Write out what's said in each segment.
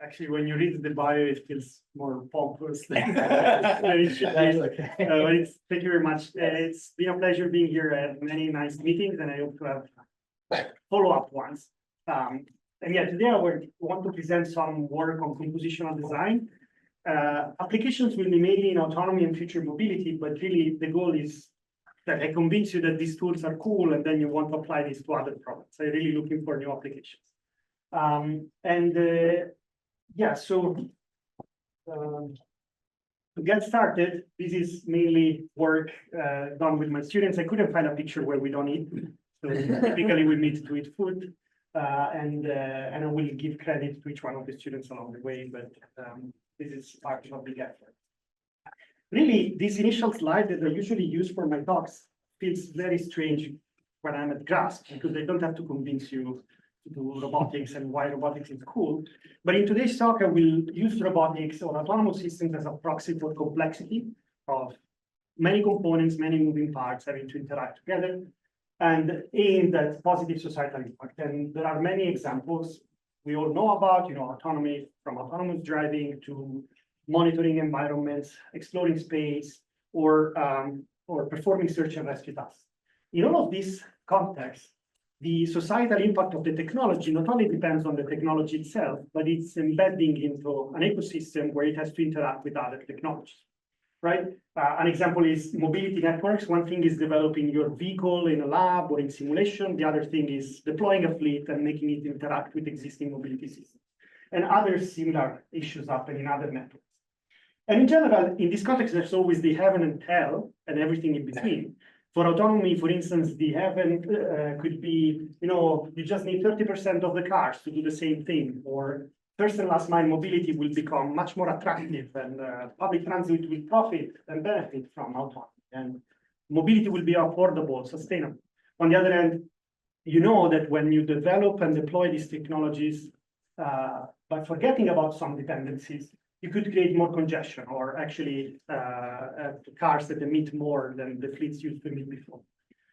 Actually, when you read the bio, it feels more pompous than it should be. Thank you very much. It's been a pleasure being here at many nice meetings, and I hope to have follow-up ones. And yeah, today I want to present some work on compositional design. Applications will be mainly in autonomy and future mobility, but really the goal is that I convince you that these tools are cool, and then you want to apply this to other problems. I'm really looking for new applications. Yeah, so to get started, this is mainly work done with my students. I couldn't find a picture where we don't eat, so typically we meet to eat food, and I will give credit to each one of the students along the way, but this is part of the effort. Really, this initial slide that I usually use for my talks feels very strange when I'm at GRASP, because I don't have to convince you to do robotics and why robotics is cool. But in today's talk, I will use robotics or autonomous systems as a proxy for complexity of many components, many moving parts having to interact together, and aimed at positive societal impact. And there are many examples we all know about, autonomy, from autonomous driving to monitoring environments, exploring space, or performing search and rescue tasks. In all of these contexts, the societal impact of the technology not only depends on the technology itself, but it's embedding into an ecosystem where it has to interact with other technologies, right? An example is mobility networks. One thing is developing your vehicle in a lab or in simulation. The other thing is deploying a fleet and making it interact with existing mobility systems. And other similar issues happen in other networks. And in general, in this context, there's always the heaven and hell and everything in between. For autonomy, for instance, the heaven could be, you just need 30% of the cars to do the same thing, or first and last mile mobility will become much more attractive, and public transit will profit and benefit from autonomy, and mobility will be affordable, sustainable. On the other hand, you know that when you develop and deploy these technologies, by forgetting about some dependencies, you could create more congestion, or actually cars that emit more than the fleets used to emit before.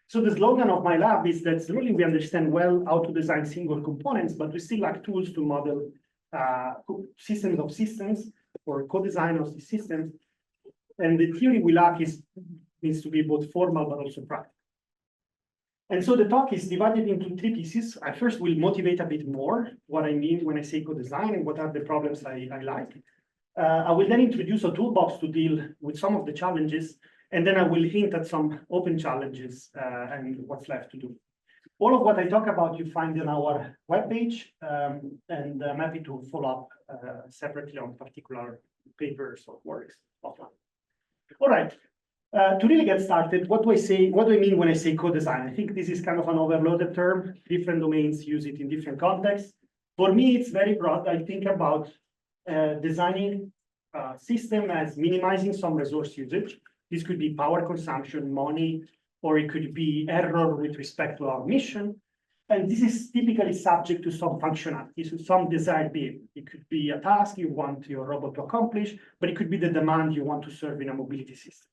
So the slogan of my lab is that really we understand well how to design single components, but we still lack tools to model systems of systems or co-design of the systems. And the theory we lack needs to be both formal but also practical. And so the talk is divided into three pieces. I first will motivate a bit more what I mean when I say co-design and what are the problems I like. I will then introduce a toolbox to deal with some of the challenges, and then I will hint at some open challenges and what's left to do. All of what I talk about you find on our webpage, and I'm happy to follow up separately on particular papers or works offline. All right, to really get started, what do I mean when I say co-design? I think this is kind of an overloaded term. Different domains use it in different contexts. For me, it's very broad. I think about designing a system as minimizing some resource usage. This could be power consumption, money, or it could be error with respect to our mission. And this is typically subject to some functionality, so some desired behavior. It could be a task you want your robot to accomplish, but it could be the demand you want to serve in a mobility system.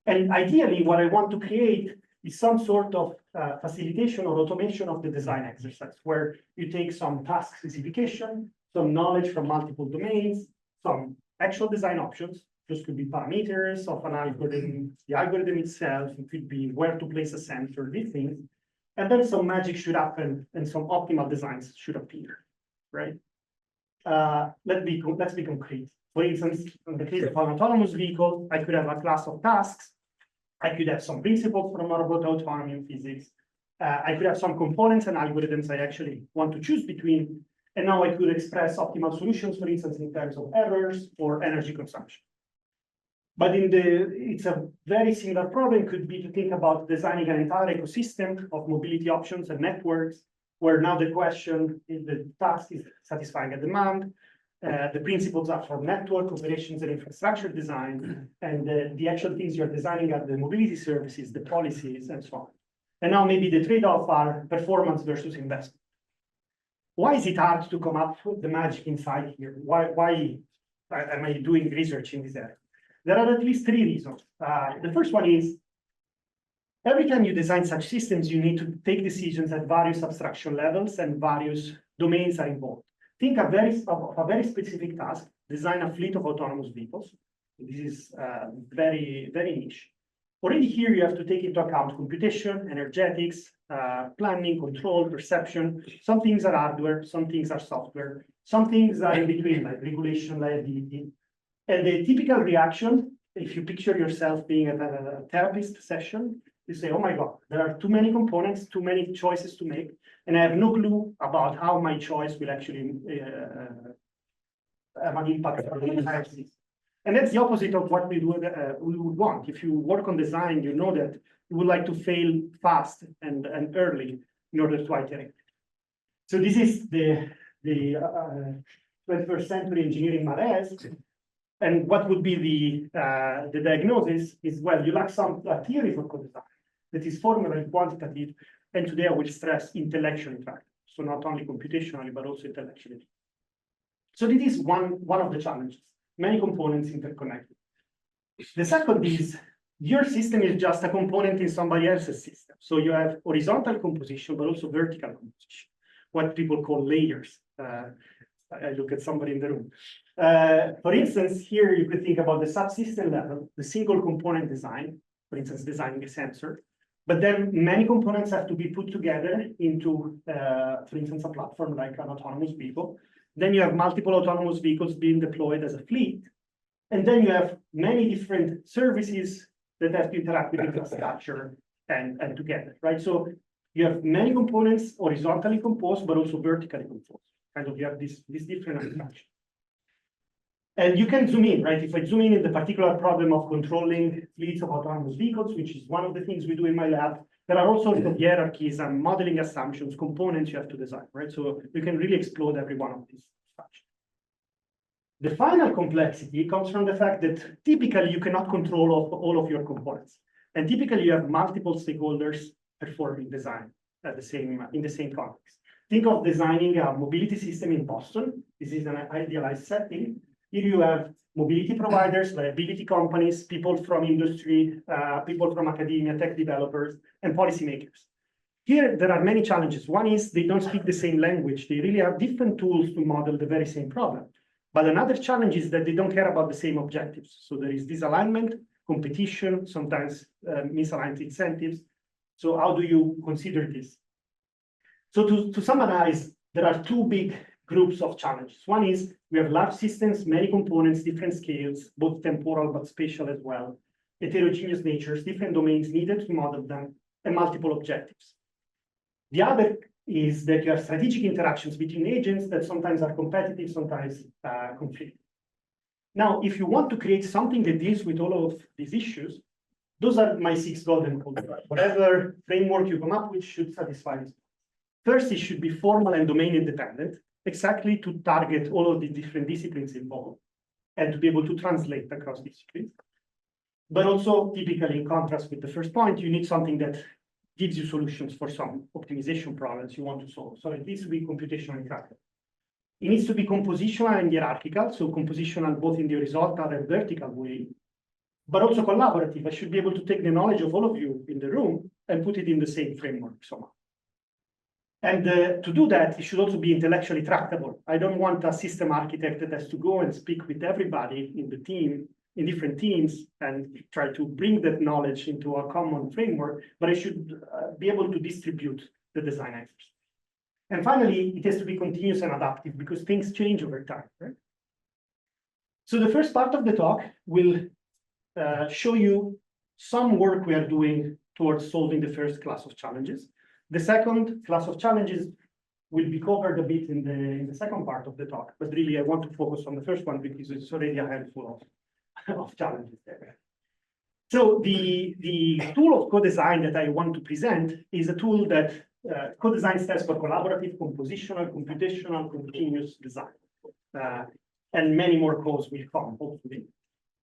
And ideally, what I want to create is some sort of facilitation or automation of the design exercise, where you take some task specification, some knowledge from multiple domains, some actual design options. This could be parameters of an algorithm, the algorithm itself, it could be where to place a sensor, these things. And then some magic should happen and some optimal designs should appear, right? Let's be concrete. For instance, in the case of an autonomous vehicle, I could have a class of tasks. I could have some principles from robot autonomy and physics. I could have some components and algorithms I actually want to choose between. And now I could express optimal solutions, for instance, in terms of errors or energy consumption. But it's a very similar problem. It could be to think about designing an entire ecosystem of mobility options and networks, where now the question is the task is satisfying a demand. The principles are for network operations and infrastructure design, and the actual things you're designing are the mobility services, the policies, and so on. And now maybe the trade-off are performance versus investment. Why is it hard to come up with the magic inside here? Why am I doing research in this area? There are at least three reasons. The first one is, every time you design such systems, you need to take decisions at various abstraction levels and various domains are involved. think of a very specific task, design a fleet of autonomous vehicles. This is very, very niche. Already here, you have to take into account computation, energetics, planning, control, perception. Some things are hardware, some things are software, some things are in between, like regulation, liability. And the typical reaction, if you picture yourself being at a therapist session, you say, oh my God, there are too many components, too many choices to make, and I have no clue about how my choice will actually have an impact on the entire system. And that's the opposite of what we would want. If you work on design, you know that you would like to fail fast and early in order to iterate. So this is the 21st century engineering malaise. And what would be the diagnosis is, well, you lack some theory for co-design that is formal and quantitative. And today I will stress intellectually tracked. So not only computationally, but also intellectually. So this is one of the challenges. Many components interconnected. The second is your system is just a component in somebody else's system. So you have horizontal composition, but also vertical composition, what people call layers. I look at somebody in the room. For instance, here you could think about the subsystem level, the single component design, for instance, designing a sensor. But then many components have to be put together into, for instance, a platform like an autonomous vehicle. Then you have multiple autonomous vehicles being deployed as a fleet. And then you have many different services that have to interact with infrastructure and together, right? So you have many components horizontally composed, but also vertically composed. Kind of you have this different abstraction. And you can zoom in, right? If I zoom in the particular problem of controlling fleets of autonomous vehicles, which is one of the things we do in my lab, there are also hierarchies and modeling assumptions, components you have to design, right? So you can really explode every one of these structures. The final complexity comes from the fact that typically you cannot control all of your components. And typically you have multiple stakeholders performing design at in the same context. Think of designing a mobility system in Boston. This is an idealized setting. Here you have mobility providers, liability companies, people from industry, people from academia, tech developers, and policymakers. Here, there are many challenges. One is they don't speak the same language. They really have different tools to model the very same problem. But another challenge is that they don't care about the same objectives. So there is disalignment, competition, sometimes misaligned incentives. So how do you consider this? So to summarize, there are two big groups of challenges. One is we have large systems, many components, different scales, both temporal but spatial as well, heterogeneous natures, different domains needed to model them, and multiple objectives. The other is that you have strategic interactions between agents that sometimes are competitive, sometimes conflicting. Now, if you want to create something that deals with all of these issues, those are my 6 golden rules. Whatever framework you come up with should satisfy this. First, it should be formal and domain independent, exactly to target all of the different disciplines involved and to be able to translate across disciplines. But also, typically, in contrast with the first point, you need something that gives you solutions for some optimization problems you want to solve. So it needs to be computationally tracked. It needs to be compositional and hierarchical, so compositional both in the horizontal and vertical way, but also collaborative. I should be able to take the knowledge of all of you in the room and put it in the same framework somehow. And to do that, it should also be intellectually tractable. I don't want a system architect that has to go and speak with everybody in the team, in different teams, and try to bring that knowledge into a common framework, but I should be able to distribute the design exercise. And finally, it has to be continuous and adaptive because things change over time, right? So the first part of the talk will show you some work we are doing towards solving the first class of challenges. The second class of challenges will be covered a bit in the second part of the talk, but really I want to focus on the first one because it's already a handful of challenges there. So the tool of co-design that I want to present is a tool that co-design stands for collaborative, compositional, computational, continuous design. And many more codes will come, hopefully.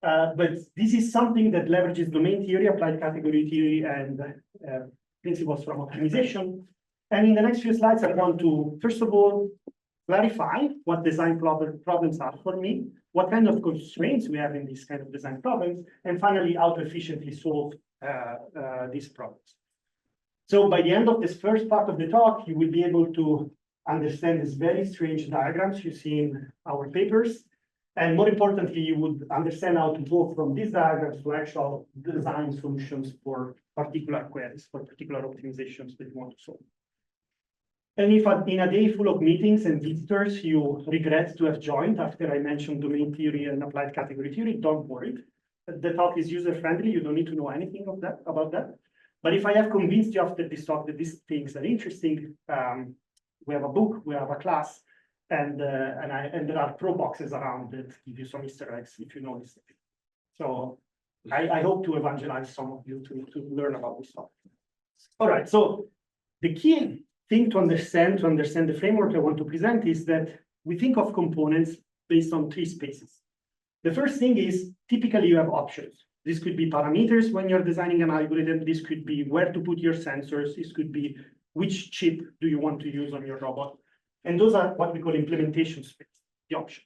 But this is something that leverages domain theory, applied category theory, and principles from optimization. And in the next few slides, I want to, first of all, clarify what design problems are for me, what kind of constraints we have in these kind of design problems, and finally, how to efficiently solve these problems. So by the end of this first part of the talk, you will be able to understand these very strange diagrams you see in our papers. And more importantly, you would understand how to go from these diagrams to actual design solutions for particular queries, for particular optimizations that you want to solve. And if in a day full of meetings and visitors, you regret to have joined after I mentioned domain theory and applied category theory, don't worry. The talk is user-friendly. You don't need to know anything about that. But if I have convinced you after this talk that these things are interesting, we have a book, we have a class, and there are pro boxes around that give you some Easter eggs if you know this. So I hope to evangelize some of you to learn about this topic. All right, so the key thing to understand the framework I want to present is that we think of components based on three spaces. The first thing is typically you have options. This could be parameters when you're designing an algorithm. This could be where to put your sensors. This could be which chip do you want to use on your robot. And those are what we call implementation space, the options.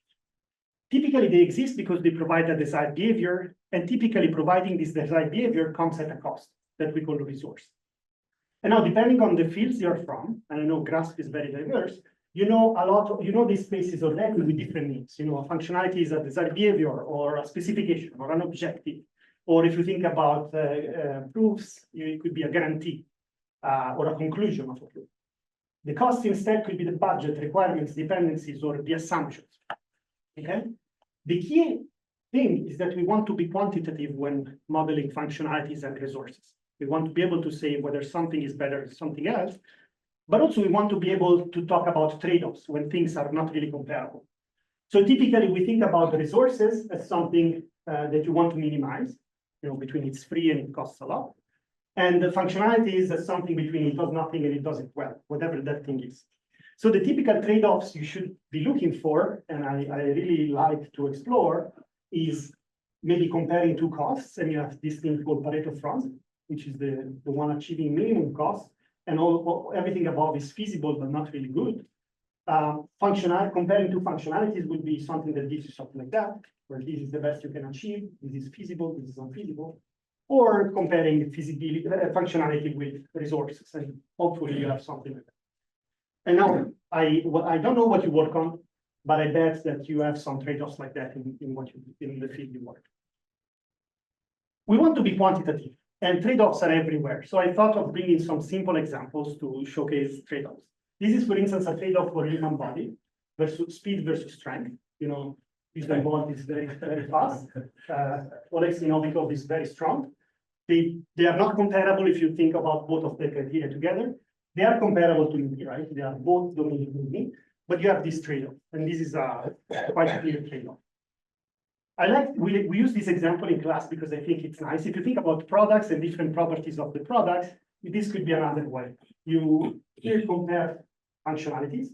Typically, they exist because they provide a desired behavior, and typically providing this desired behavior comes at a cost that we call a resource. And now, depending on the fields you're from, and I know Grasp is very diverse, you know these spaces already with different needs. You know, a functionality is a desired behavior or a specification or an objective. Or if you think about proofs, it could be a guarantee or a conclusion of a proof. The cost instead could be the budget, requirements, dependencies, or the assumptions. Okay? The key thing is that we want to be quantitative when modeling functionalities and resources. We want to be able to say whether something is better than something else, but also we want to be able to talk about trade-offs when things are not really comparable. So typically we think about the resources as something that you want to minimize, you know, between it's free and it costs a lot. And the functionality is something between it does nothing and it does it well, whatever that thing is. So the typical trade-offs you should be looking for, and I really like to explore, is maybe comparing two costs, and you have this thing called Pareto front, which is the one achieving minimum cost, and everything above is feasible but not really good. Comparing two functionalities would be something that gives you something like that, where this is the best you can achieve, this is feasible, this is unfeasible. Or comparing feasibility, functionality with resources, and hopefully you have something like that. And now, I don't know what you work on, but I bet that you have some trade-offs like that in the field you work. We want to be quantitative, and trade-offs are everywhere. So I thought of bringing some simple examples to showcase trade-offs. This is, for instance, a trade-off for human body versus speed versus strength. You know, human body is very, very fast. Olex Novikov is very strong. They are not comparable if you think about both of the criteria together. They are comparable to me, right? They are both dominating me, but you have this trade-off, and this is a quite clear trade-off. We use this example in class because I think it's nice. If you think about products and different properties of the products, this could be another way. You here compare functionalities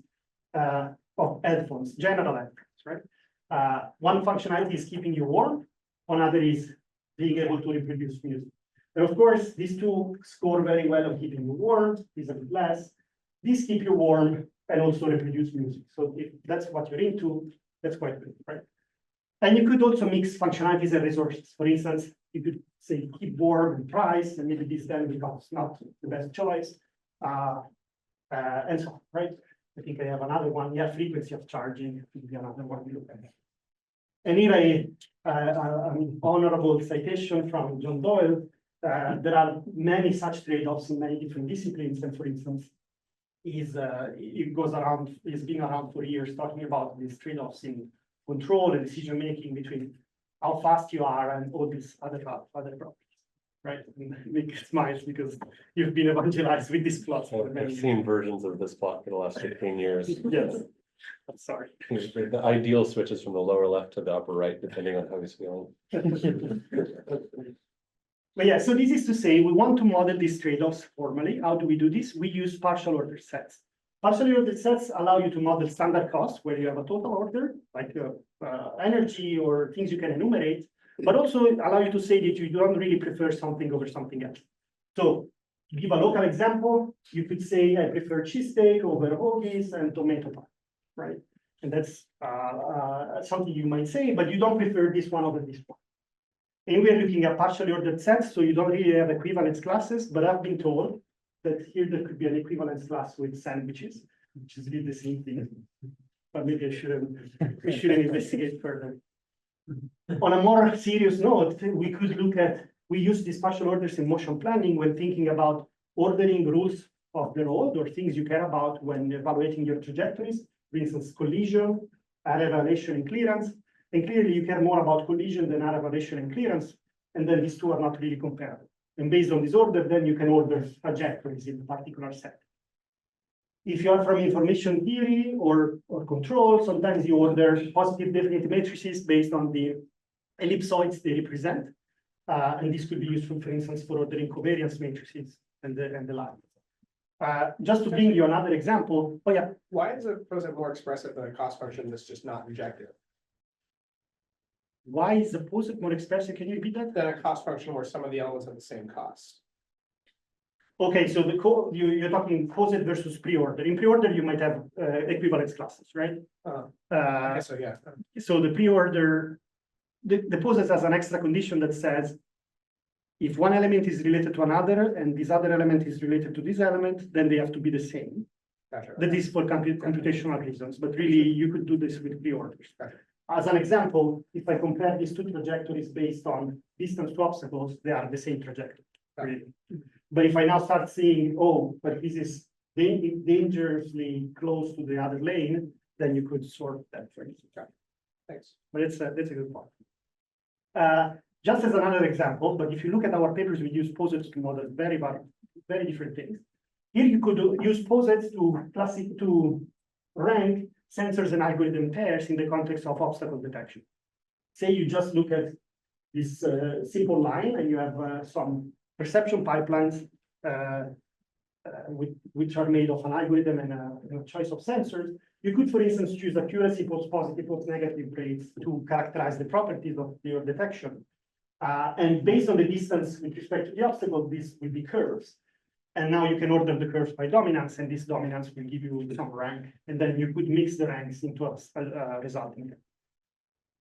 of headphones, general headphones, right? One functionality is keeping you warm, another is being able to reproduce music. And of course, these two score very well on keeping you warm, these a bit less. These keep you warm and also reproduce music. So if that's what you're into, that's quite good, right? And you could also mix functionalities and resources. For instance, you could say keep warm and price, and maybe this then becomes not the best choice, and so on, right? I think I have another one. Yeah, frequency of charging would be another one we look at. And here an honorable citation from John Doyle. There are many such trade-offs in many different disciplines, and for instance, he's been around for years talking about these trade-offs in control and decision-making between how fast you are and all these other properties, right? And make smiles because you've been evangelized with this plot for many years. I've seen versions of this plot for the last 15 years. Yes, I'm sorry. The ideal switches from the lower left to the upper right, depending on how he's feeling. But yeah, so this is to say we want to model these trade-offs formally. How do we do this? We use partial order sets. Partially ordered sets allow you to model standard costs where you have a total order, like energy or things you can enumerate, but also allow you to say that you don't really prefer something over something else. So to give a local example, you could say I prefer cheesesteak over hoagies and tomato pie, right? And that's something you might say, but you don't prefer this one over this one. And we're looking at partially ordered sets, so you don't really have equivalence classes, but I've been told that here there could be an equivalence class with sandwiches. which is really the same thing. But maybe we shouldn't investigate further. On a more serious note, we use the spatial orders in motion planning when thinking about ordering rules of the road or things you care about when evaluating your trajectories, for instance, collision, area variation and clearance. And clearly you care more about collision than area variation and clearance, and then these two are not really comparable. And based on this order, then you can order trajectories in a particular set. If you are from information theory or control, sometimes you order positive definite matrices based on the ellipsoids they represent. And this could be useful, for instance, for ordering covariance matrices and the like. Just to bring you another example. Oh yeah. Why is it POSIT more expressive than a cost function that's just not injective? Why is the POSIT more expressive? Can you repeat that? Than a cost function where some of the elements have the same cost. Okay, so you're talking POSIT versus pre-order. In pre-order, you might have equivalence classes, right? I guess so, yeah. So the pre-order, the POSIT has an extra condition that says if one element is related to another and this other element is related to this element, then they have to be the same. Gotcha. That is for computational reasons, but really you could do this with pre-orders. Gotcha. As an example, if I compare these two trajectories based on distance to obstacles, they are the same trajectory. Really. But if I now start saying, oh, but this is dangerously close to the other lane, then you could sort that, for instance. Thanks. But that's a good point. Just as another example, but if you look at our papers, we use POSITs to model very different things. Here you could use POSITs to rank sensors and algorithm pairs in the context of obstacle detection. Say you just look at this simple line and you have some perception pipelines which are made of an algorithm and a choice of sensors. You could, for instance, choose accuracy, false positive, false negative rates to characterize the properties of your detection. And based on the distance with respect to the obstacle, these will be curves. And now you can order the curves by dominance, and this dominance will give you some rank, and then you could mix the ranks into a resulting.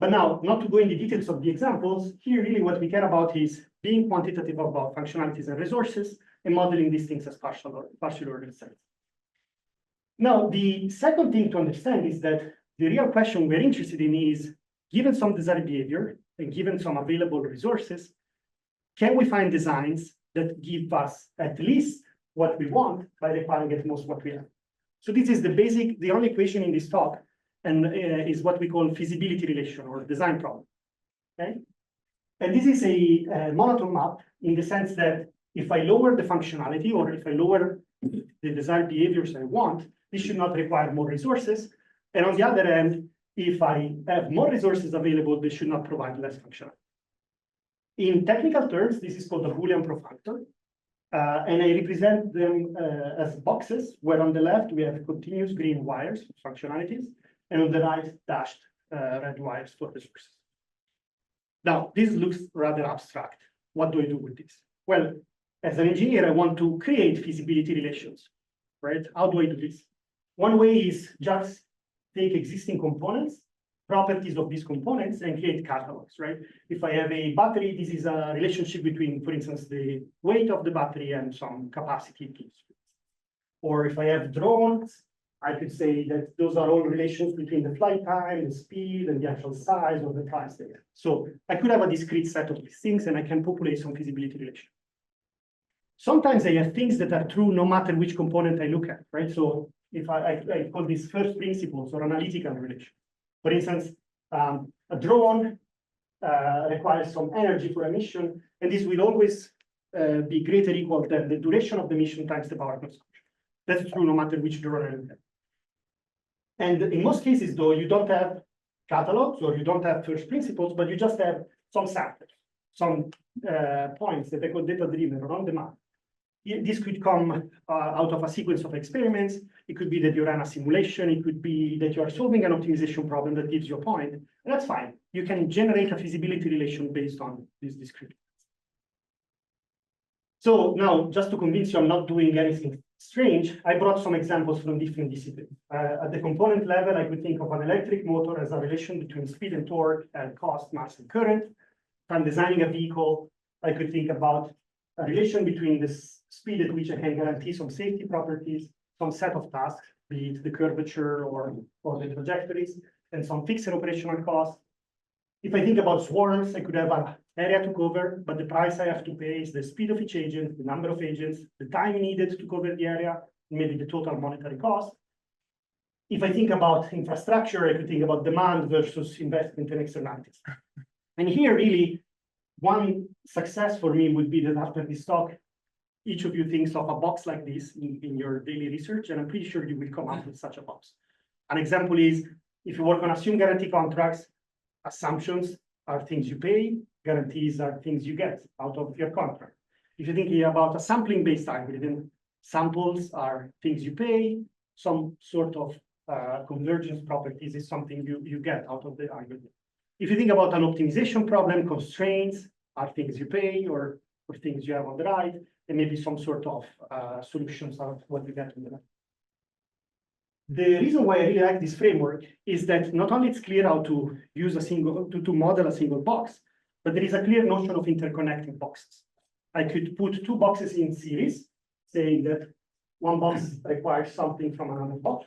But now, not to go into the details of the examples, here really what we care about is being quantitative about functionalities and resources, and modeling these things as partial ordered sets. Now, the second thing to understand is that the real question we're interested in is, given some desired behavior, and given some available resources, can we find designs that give us at least what we want by requiring at most what we have? So this is the only equation in this talk, and is what we call feasibility relation or design problem, okay? And this is a monotone map in the sense that if I lower the functionality or if I lower the desired behaviors I want, this should not require more resources. And on the other hand, if I have more resources available, they should not provide less functionality. In technical terms, this is called a Boolean profactor. And I represent them as boxes, where on the left we have continuous green wires, functionalities, and on the right, dashed red wires for resources. Now, this looks rather abstract. What do I do with this? Well, as an engineer, I want to create feasibility relations, right? How do I do this? One way is just take existing components, properties of these components, and create catalogs, right? If I have a battery, this is a relationship between, for instance, the weight of the battery and some capacity. Or if I have drones, I could say that those are all relations between the flight time, the speed, and the actual size of the price data. So I could have a discrete set of these things, and I can populate some feasibility relation. Sometimes I have things that are true no matter which component I look at, right? So if I call these first principles or analytical relation. For instance, a drone requires some energy for a mission, and this will always be greater or equal than the duration of the mission times the power consumption. That's true no matter which drone I look at. And in most cases, though, you don't have catalogs or you don't have first principles, but you just have some samples, some points that I call data-driven around the map. This could come out of a sequence of experiments. It could be that you ran a simulation. It could be that you are solving an optimization problem that gives you a point. And that's fine. You can generate a feasibility relation based on this discrete. So now, just to convince you I'm not doing anything strange, I brought some examples from different disciplines. At the component level, I could think of an electric motor as a relation between speed and torque and cost, mass, and current. If I'm designing a vehicle, I could think about a relation between the speed at which I can guarantee some safety properties, some set of tasks, be it the curvature or the trajectories, and some fixed operational costs. If I think about swarms, I could have an area to cover, but the price I have to pay is the speed of each agent, the number of agents, the time needed to cover the area, maybe the total monetary cost. If I think about infrastructure, I could think about demand versus investment and externalities. And here, really, one success for me would be that after this talk, each of you thinks of a box like this in your daily research, and I'm pretty sure you will come up with such a box. An example is, if you work on assumed guarantee contracts, assumptions are things you pay, guarantees are things you get out of your contract. If you're thinking about a sampling-based algorithm, samples are things you pay, some sort of convergence properties is something you get out of the algorithm. If you think about an optimization problem, constraints are things you pay or things you have on the right, and maybe some sort of solutions are what you get on the left. The reason why I really like this framework is that not only it's clear how to use to model a single box, but there is a clear notion of interconnecting boxes. I could put two boxes in series, saying that one box requires something from another box.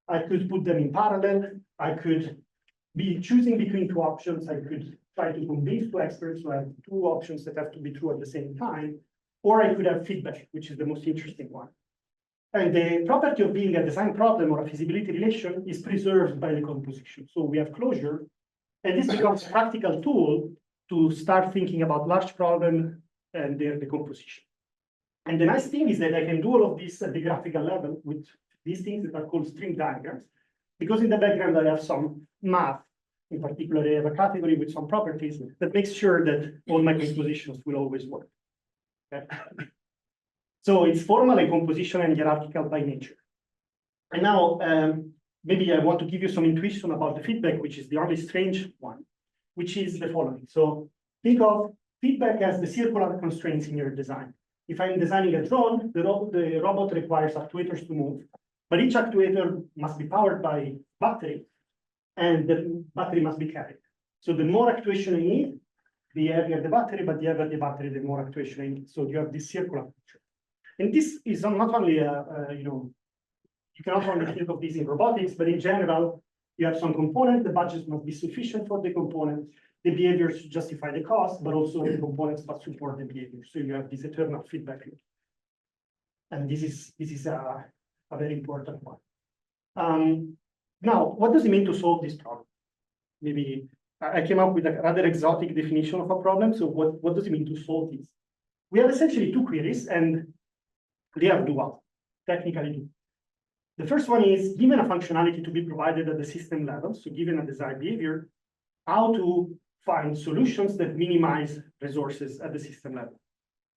I could put them in parallel. I could be choosing between two options. I could try to convince two experts to have two options that have to be true at the same time. Or I could have feedback, which is the most interesting one. And the property of being a design problem or a feasibility relation is preserved by the composition. So we have closure, and this becomes a practical tool to start thinking about large problem and their decomposition. And the nice thing is that I can do all of this at the graphical level with these things that are called string diagrams, because in the background I have some math. In particular, I have a category with some properties that makes sure that all my compositions will always work. Okay? So it's formal and compositional and hierarchical by nature. And now, maybe I want to give you some intuition about the feedback, which is the only strange one, which is the following. So think of feedback as the circular constraints in your design. If I'm designing a drone, the robot requires actuators to move, but each actuator must be powered by battery, and the battery must be carried. So the more actuation you need, the heavier the battery, but the heavier the battery, the more actuation you need. So you have this circular picture. And this is not only, you cannot only think of this in robotics, but in general, you have some component, the budget must be sufficient for the component, the behaviors should justify the cost, but also the components must support the behavior. So you have this eternal feedback loop. And this is a very important one. Now, what does it mean to solve this problem? Maybe I came up with a rather exotic definition of a problem. So what does it mean to solve this? We have essentially two queries, and they are dual, technically dual. The first one is, given a functionality to be provided at the system level, so given a desired behavior, how to find solutions that minimize resources at the system level.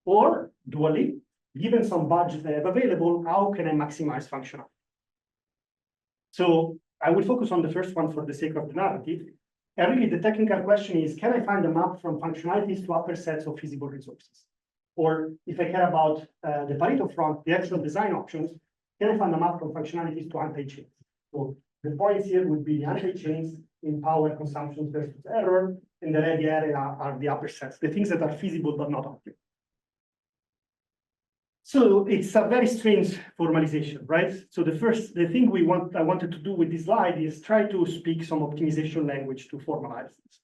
Or, dually, given some budget I have available, how can I maximize functionality? So I will focus on the first one for the sake of the narrative. And really, the technical question is, can I find a map from functionalities to upper sets of feasible resources? Or if I care about the Pareto front, the actual design options, can I find a map from functionalities to anti-chains? So the points here would be the anti-chains in power consumption versus error, and the red area are the upper sets, the things that are feasible but not optimal. So it's a very strange formalization, right? So the thing I wanted to do with this slide is try to speak some optimization language to formalize this.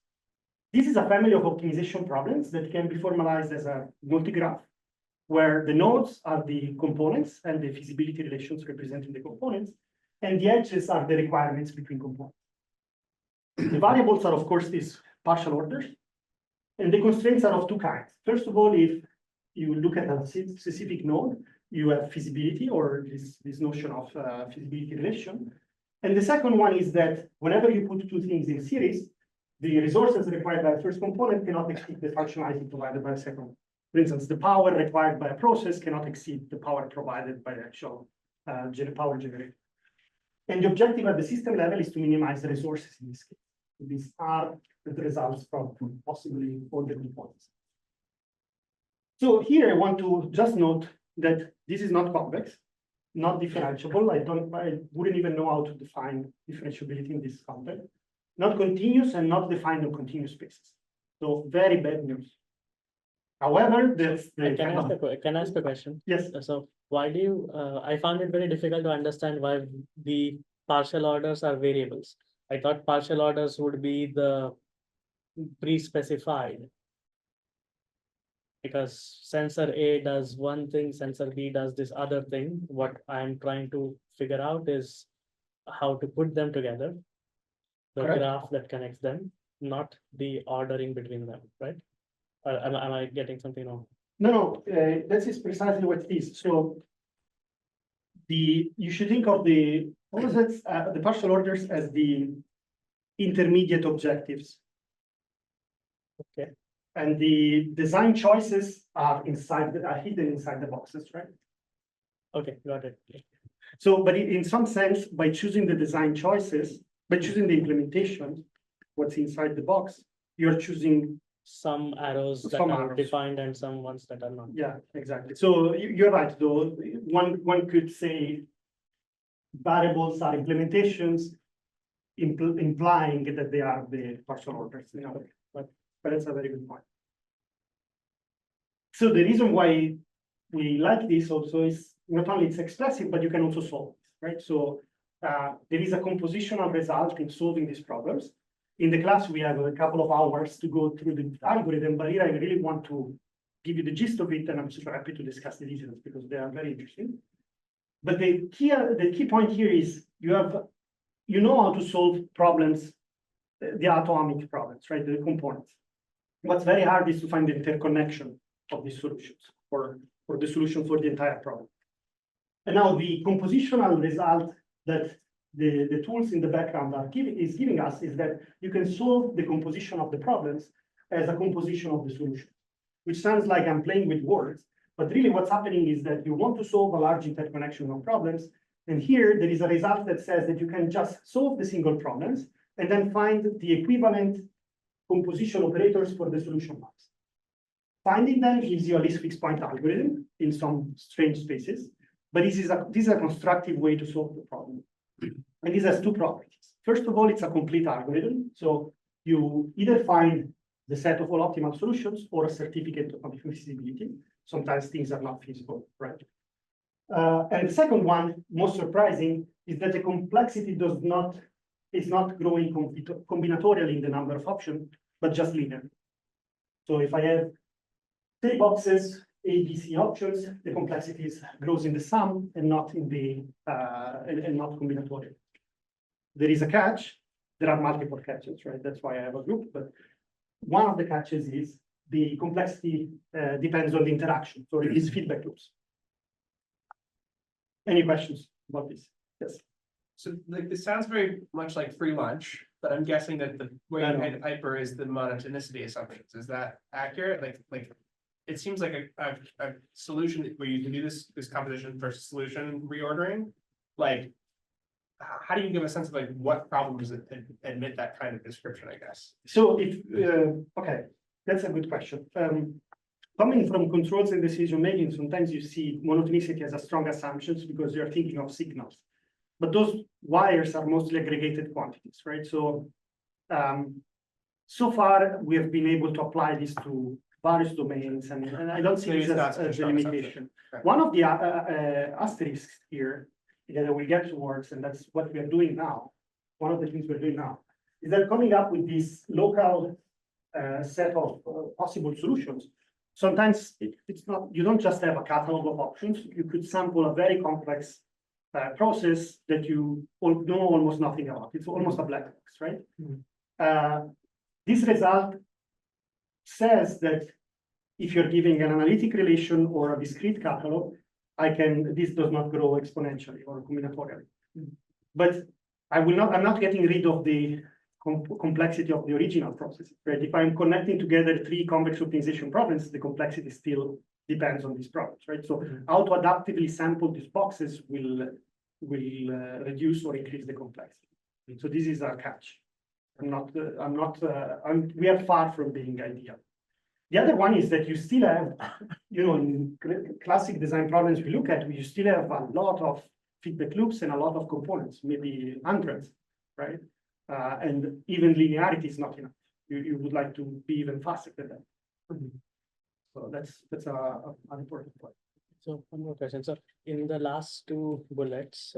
This is a family of optimization problems that can be formalized as a multigraph, where the nodes are the components and the feasibility relations representing the components, and the edges are the requirements between components. The variables are, of course, these partial orders, and the constraints are of two kinds. First of all, if you look at a specific node, you have feasibility, or this notion of feasibility relation. And the second one is that whenever you put two things in series, the resources required by the first component cannot exceed the functionality provided by the second. For instance, the power required by a process cannot exceed the power provided by the actual power generator. And the objective at the system level is to minimize the resources in this case. These are the results from possibly all the components. So here I want to just note that this is not convex, not differentiable. I wouldn't even know how to define differentiability in this context. Not continuous and not defined on continuous spaces. So very bad news. However, that's the Can I ask a question? yes. So why do you, I found it very difficult to understand why the partial orders are variables. I thought partial orders would be the pre-specified. Because sensor A does one thing, sensor B does this other thing. What I'm trying to figure out is how to put them together. The Correct. graph that connects them, not the ordering between them, right? Or am I getting something wrong? No, that is precisely what it is. So you should think of the partial orders as the intermediate objectives. Okay. And the design choices are hidden inside the boxes, right? Okay, got it. So, but in some sense, by choosing the design choices, by choosing the implementation, what's inside the box, you're choosing Some arrows that Some are arrows. defined and some ones that are not. Yeah, exactly. So you're right, though. One could say variables are implementations, implying that they are the partial orders. You know, but that's a very good point. So the reason why we like this also is not only it's expressive, but you can also solve it, right? So there is a compositional result in solving these problems. In the class, we have a couple of hours to go through the algorithm, but here I really want to give you the gist of it, and I'm super happy to discuss the details because they are very interesting. But the key point here is you know how to solve problems, the atomic problems, right? The components. What's very hard is to find the interconnection of these solutions or the solution for the entire problem. And now the compositional result that the tools in the background is giving us is that you can solve the composition of the problems as a composition of the solution, which sounds like I'm playing with words, but really what's happening is that you want to solve a large interconnection of problems. And here there is a result that says that you can just solve the single problems and then find the equivalent composition operators for the solution maps. Finding them gives you a least fixed point algorithm in some strange spaces, but this is a constructive way to solve the problem. And this has two properties. First of all, it's a complete algorithm. So you either find the set of all optimal solutions or a certificate of feasibility. Sometimes things are not feasible, right? And the second one, most surprising, is that the complexity is not growing combinatorially in the number of options, but just linear. So if I have 3 boxes, A, B, C options, the complexity grows in the sum and not in the and not combinatorial. There is a catch. There are multiple catches, right? That's why I have a group. But one of the catches is the complexity depends on the interaction. So it is feedback loops. Any questions about this? Yes. So like this sounds very much like free lunch, but I'm guessing that the way you kind of hyper is the monotonicity assumptions. Is that accurate? Like it seems like a solution where you can do this composition versus solution reordering. Like, how do you give a sense of like what problems admit that kind of description, I guess? So if okay, that's a good question. Coming from controls and decision making, sometimes you see monotonicity as a strong assumptions because you're thinking of signals. But those wires are mostly aggregated quantities, right? So so far we have been able to apply this to various domains, and I don't see this as a limitation. Right. One of the asterisks here that we get towards, and that's what we are doing now, one of the things we're doing now, is that coming up with this local set of possible solutions. Sometimes it's not, you don't just have a catalog of options, you could sample a very complex process that you know almost nothing about. It's almost a black box, right? Mm-hmm. This result says that if you're giving an analytic relation or a discrete catalog, this does not grow exponentially or combinatorially. Mm-hmm. But I'm not getting rid of the complexity of the original process, right? If I'm connecting together 3 convex optimization problems, the complexity still depends on these problems, right? So how to adaptively sample these boxes will reduce or increase the complexity. So this is our catch. We are far from being ideal. The other one is that you still have, in classic design problems we look at, you still have a lot of feedback loops and a lot of components, maybe hundreds, right? And even linearity is not enough. You would like to be even faster than that. So that's an important point. So one more question. So in the last two bullets,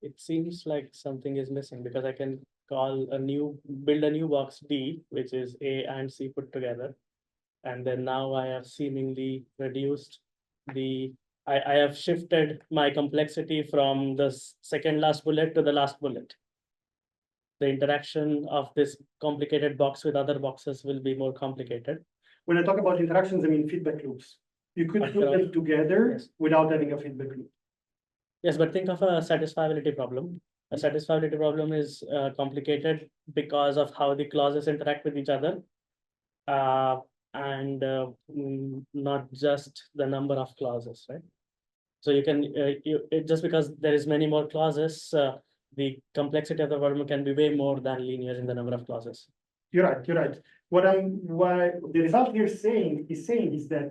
it seems like something is missing because I can build a new box D, which is A and C put together. And then now I have seemingly reduced I have shifted my complexity from the second last bullet to the last bullet. The interaction of this complicated box with other boxes will be more complicated. When I talk about interactions, I mean feedback loops. You could put them together Yes. without having a feedback loop. Yes, but think of a satisfiability problem. A satisfiability problem is complicated because of how the clauses interact with each other. Not just the number of clauses, right? So you can, just because there is many more clauses, the complexity of the problem can be way more than linear in the number of clauses. You're right. What the result here is saying is that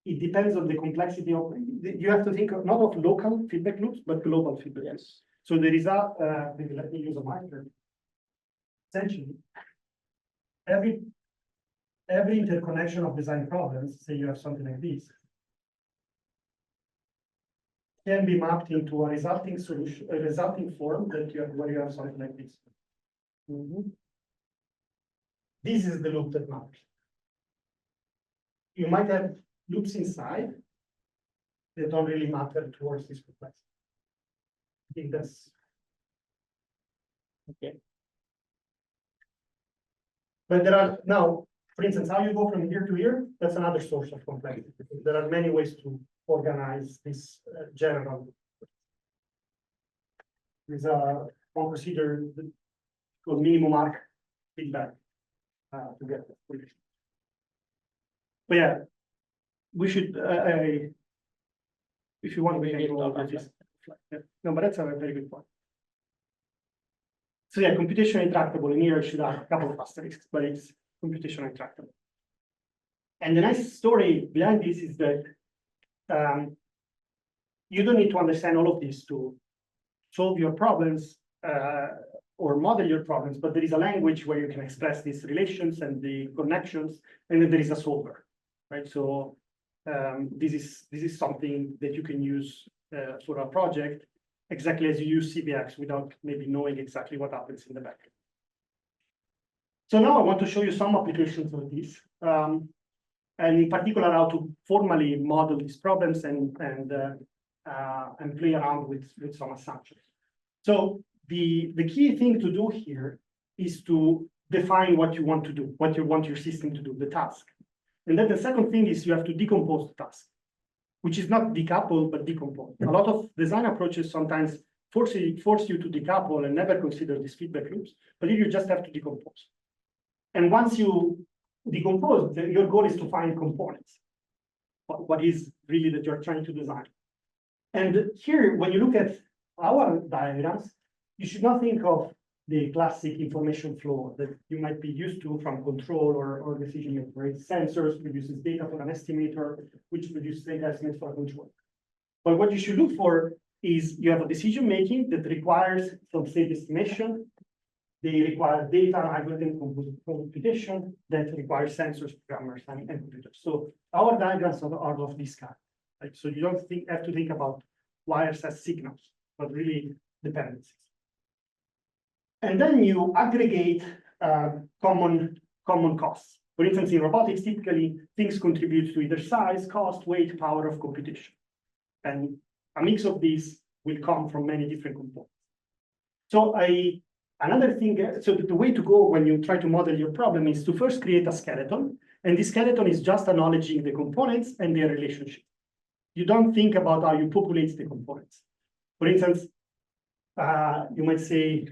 it depends on the complexity of, you have to think of not of local feedback loops, but global feedback loops. Yes. So the result, maybe let me use a marker. Essentially, every interconnection of design problems, say you have something like this, can be mapped into a resulting solution, a resulting form that you have where you have something like this. This is the loop that maps. You might have loops inside that don't really matter towards this complexity. I think that's okay. But there are now, for instance, how you go from here to here, that's another source of complexity. There are many ways to organize this general. There's one procedure called minimum arc feedback to get that. But yeah, we should, if you want, we can go over this. Yeah. No, but that's a very good point. So yeah, computation intractable in here should have a couple of asterisks, but it's computation intractable. And the nice story behind this is that you don't need to understand all of this to solve your problems or model your problems, but there is a language where you can express these relations and the connections, and then there is a solver, right? So this is something that you can use for a project, exactly as you use CBX without maybe knowing exactly what happens in the back. So now I want to show you some applications of this, and in particular how to formally model these problems and play around with some assumptions. So the key thing to do here is to define what you want to do, what you want your system to do, the task. And then the second thing is you have to decompose the task, which is not decouple, but decompose. A lot of design approaches sometimes force you to decouple and never consider these feedback loops, but here you just have to decompose. And once you decompose, then your goal is to find components. What is really that you're trying to design. And here, when you look at our diagrams, you should not think of the classic information flow that you might be used to from control or decision making, right? Sensors produces data for an estimator, which produces data estimates for a control. But what you should look for is you have a decision making that requires some state estimation. They require data, algorithm computation that requires sensors, programmers, and computers. So our diagrams are of this kind. Right? So you don't have to think about wires as signals, but really dependencies. And then you aggregate common costs. For instance, in robotics, typically things contribute to either size, cost, weight, power of computation. And a mix of these will come from many different components. So another thing, so the way to go when you try to model your problem is to first create a skeleton. And this skeleton is just acknowledging the components and their relationship. You don't think about how you populate the components. For instance, you might say,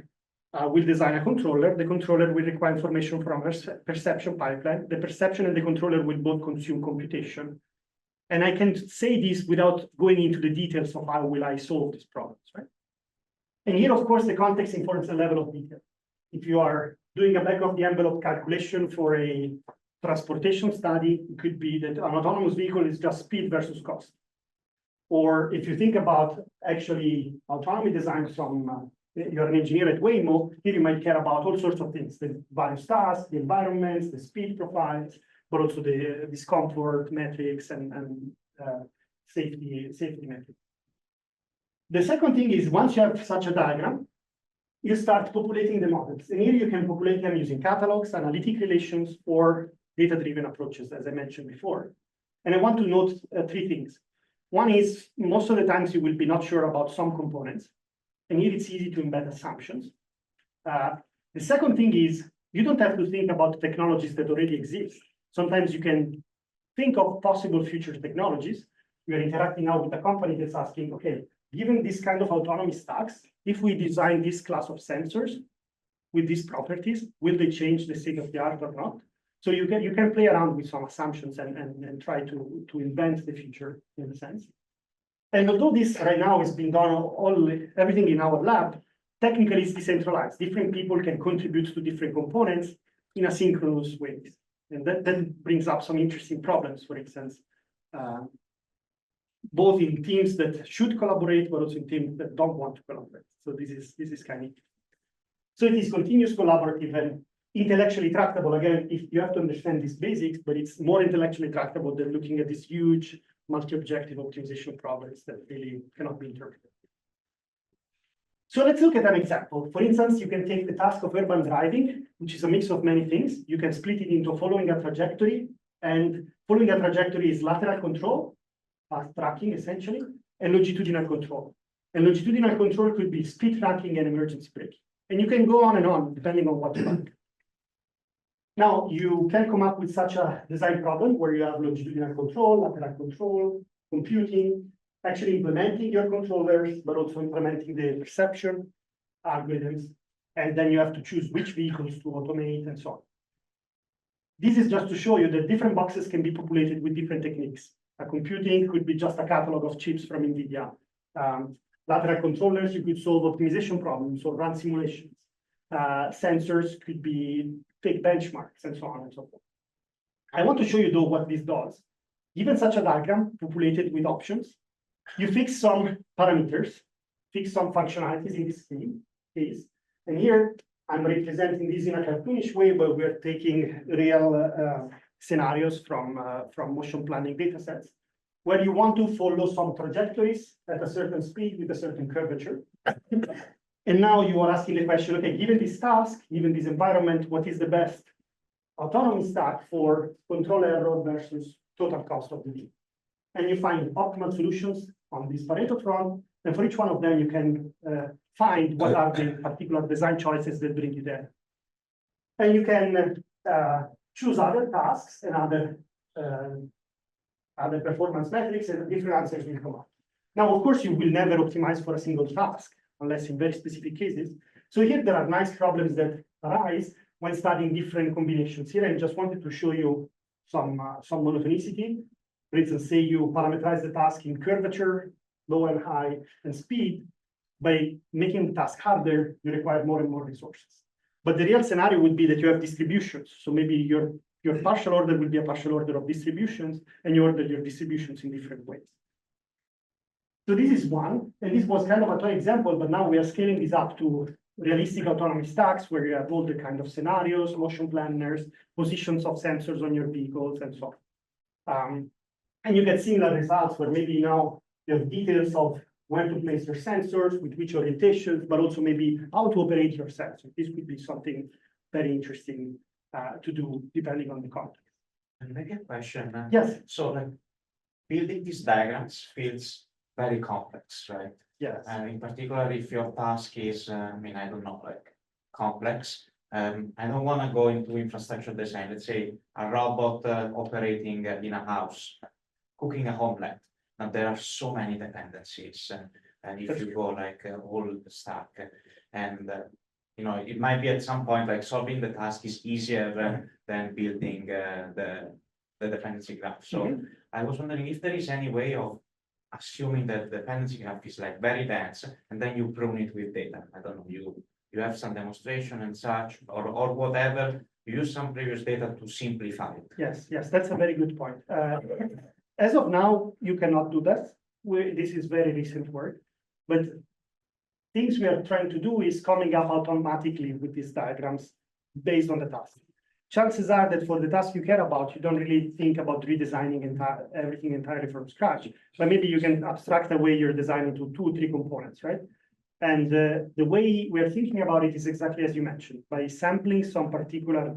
we'll design a controller. The controller will require information from a perception pipeline. The perception and the controller will both consume computation. And I can say this without going into the details of how will I solve these problems, right? And here, of course, the context informs the level of detail. If you are doing a back of the envelope calculation for a transportation study, it could be that an autonomous vehicle is just speed versus cost. Or if you think about actually autonomy design from you're an engineer at Waymo, here you might care about all sorts of things, the various tasks, the environments, the speed profiles, but also the discomfort metrics and safety metrics. The second thing is once you have such a diagram, you start populating the models. And here you can populate them using catalogs, analytic relations, or data-driven approaches, as I mentioned before. And I want to note three things. One is most of the times you will be not sure about some components. And here it's easy to embed assumptions. The second thing is you don't have to think about technologies that already exist. Sometimes you can think of possible future technologies. We are interacting now with a company that's asking, okay, given this kind of autonomy stacks, if we design this class of sensors with these properties, will they change the state of the art or not? So you can play around with some assumptions and try to invent the future in a sense. And although this right now is being done everything in our lab, technically it's decentralized. Different people can contribute to different components in asynchronous ways. And that brings up some interesting problems, for instance, both in teams that should collaborate, but also in teams that don't want to collaborate. So this is kind of, so it is continuous, collaborative, and intellectually tractable. Again, if you have to understand these basics, but it's more intellectually tractable than looking at these huge multi-objective optimization problems that really cannot be interpreted. So let's look at an example. For instance, you can take the task of urban driving, which is a mix of many things. You can split it into following a trajectory, and following a trajectory is lateral control, fast tracking essentially, and longitudinal control. And longitudinal control could be speed tracking and emergency braking. And you can go on depending on what you like. Now, you can come up with such a design problem where you have longitudinal control, lateral control, computing, actually implementing your controllers, but also implementing the perception algorithms. And then you have to choose which vehicles to automate and so on. This is just to show you that different boxes can be populated with different techniques. A computing could be just a catalog of chips from NVIDIA. Lateral controllers, you could solve optimization problems or run simulations. Sensors could be take benchmarks and so on and so forth. I want to show you though what this does. Given such a diagram populated with options, you fix some parameters, fix some functionalities in this case. And here I'm representing this in a cartoonish way, but we're taking real scenarios from motion planning datasets, where you want to follow some trajectories at a certain speed with a certain curvature. And now you are asking the question, okay, given this task, given this environment, what is the best autonomy stack for control error versus total cost of the deal? And you find optimal solutions on this Pareto front. And for each one of them, you can find what are the particular design choices that bring you there. And you can choose other tasks and other performance metrics, and different answers will come up. Now, of course, you will never optimize for a single task, unless in very specific cases. So here there are nice problems that arise when studying different combinations. Here I just wanted to show you some monotonicity. For instance, say you parameterize the task in curvature, low and high, and speed. By making the task harder, you require more and more resources. But the real scenario would be that you have distributions. So maybe your partial order will be a partial order of distributions, and you order your distributions in different ways. So this is one, and this was kind of a toy example, but now we are scaling this up to realistic autonomy stacks where you have all the kind of scenarios, motion planners, positions of sensors on your vehicles, and so on. And you get similar results where maybe now you have details of where to place your sensors, with which orientations, but also maybe how to operate your sensor. This could be something very interesting to do depending on the context. And maybe a question. Yes. So like building these diagrams feels very complex, right? Yes. And in particular, if your task is, I don't know, like complex. I don't want to go into infrastructure design. Let's say a robot operating in a house, cooking a omelette. Now there are so many dependencies, and if you go like all the stack, and it might be at some point like solving the task is easier than building the dependency graph. So I was wondering if there is any way of assuming that the dependency graph is like very dense, and then you prune it with data. I don't know, you have some demonstration and such, or whatever. You use some previous data to simplify it. Yes, that's a very good point. As of now, you cannot do that. This is very recent work, but things we are trying to do is coming up automatically with these diagrams based on the task. chances are that for the task you care about, you don't really think about redesigning everything entirely from scratch. But maybe you can abstract away your design into 2 or 3 components, right? And the way we are thinking about it is exactly as you mentioned, by sampling some particular,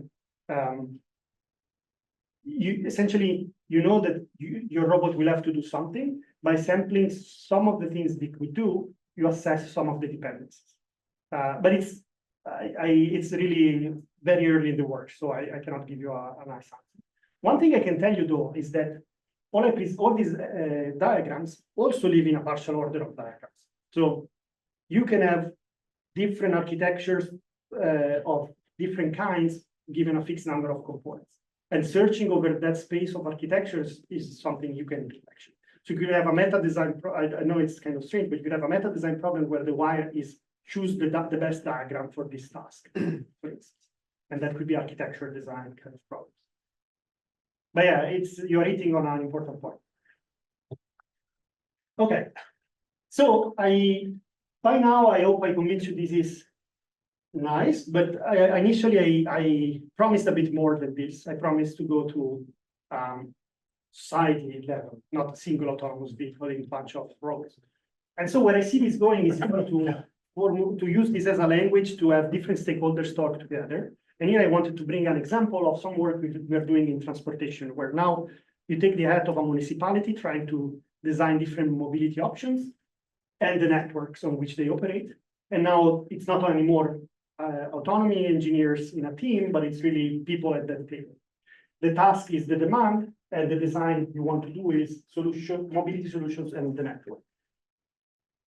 you know that your robot will have to do something. By sampling some of the things that we do, you assess some of the dependencies. But it's really very early in the work, so I cannot give you a nice answer. One thing I can tell you though is that all these diagrams also live in a partial order of diagrams. So you can have different architectures of different kinds given a fixed number of components. And searching over that space of architectures is something you can do actually. So you could have a meta design, I know it's kind of strange, but you could have a meta design problem where the wire is choose the best diagram for this task, for instance. And that could be architecture design kind of problems. But yeah, you're hitting on an important point. Okay. So by now, I hope I convinced you this is nice, but initially I promised a bit more than this. I promised to go to society level, not a single autonomous vehicle in a bunch of robots. And so where I see this going is to use this as a language to have different stakeholders talk together. And here I wanted to bring an example of some work we are doing in transportation, where now you take the hat of a municipality trying to design different mobility options and the networks on which they operate. And now it's not anymore autonomy engineers in a team, but it's really people at that table. The task is the demand, and the design you want to do is mobility solutions and the network.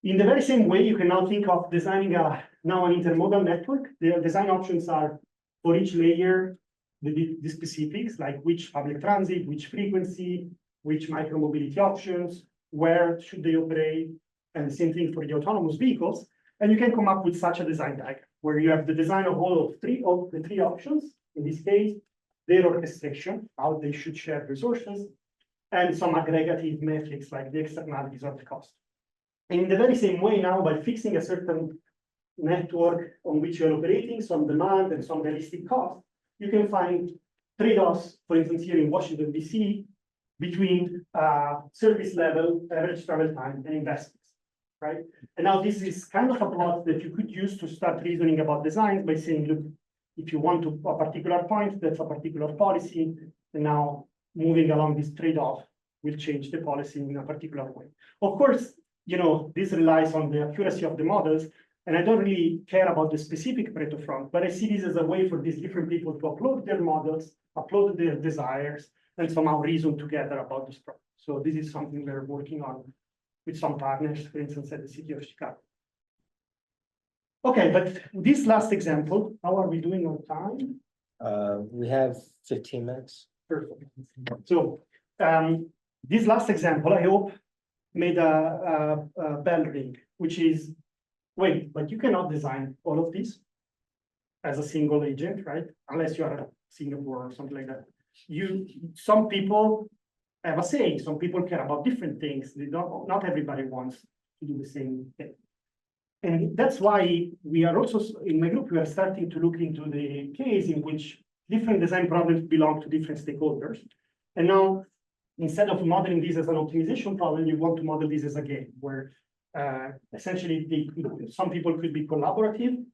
In the very same way, you can now think of designing an intermodal network. The design options are for each layer, the specifics, like which public transit, which frequency, which micromobility options, where should they operate, and the same thing for the autonomous vehicles. And you can come up with such a design diagram where you have the design of all of the three options. In this case, their orchestration, how they should share resources, and some aggregative metrics like the externalities of the cost. And in the very same way now, by fixing a certain network on which you're operating, some demand and some realistic cost, you can find trade-offs, for instance, here in Washington, DC, between service level, average travel time, and investments, right? And now this is kind of a plot that you could use to start reasoning about designs by saying, look, if you want to a particular point, that's a particular policy, and now moving along this trade-off will change the policy in a particular way. Of course, this relies on the accuracy of the models, and I don't really care about the specific Pareto front, but I see this as a way for these different people to upload their models, upload their desires, and somehow reason together about this problem. So this is something we're working on with some partners, for instance, at the city of Chicago. Okay, but this last example, how are we doing on time? We have 15 minutes. Perfect. So this last example, I hope, made a bell ring, which is, wait, but you cannot design all of this as a single agent, right? Unless you are at Singapore or something like that. Some people have a say. Some people care about different things. Not everybody wants to do the same thing. And that's why we are also, in my group, we are starting to look into the case in which different design problems belong to different stakeholders. And now, instead of modeling this as an optimization problem, you want to model this as a game, where essentially some people could be collaborative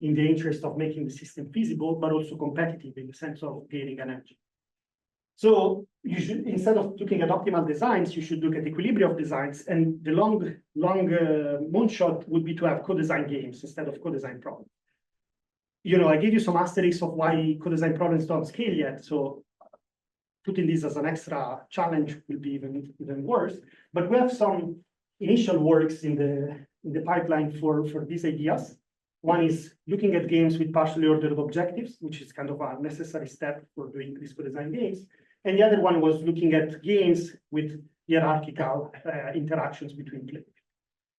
in the interest of making the system feasible, but also competitive in the sense of gaining an edge. So you should, instead of looking at optimal designs, you should look at equilibrium of designs, and the long moonshot would be to have co-design games instead of co-design problems. I gave you some asterisks of why co-design problems don't scale yet, so putting this as an extra challenge will be even worse. But we have some initial works in the pipeline for these ideas. One is looking at games with partially ordered objectives, which is kind of a necessary step for doing these co-design games. And the other one was looking at games with hierarchical interactions between players.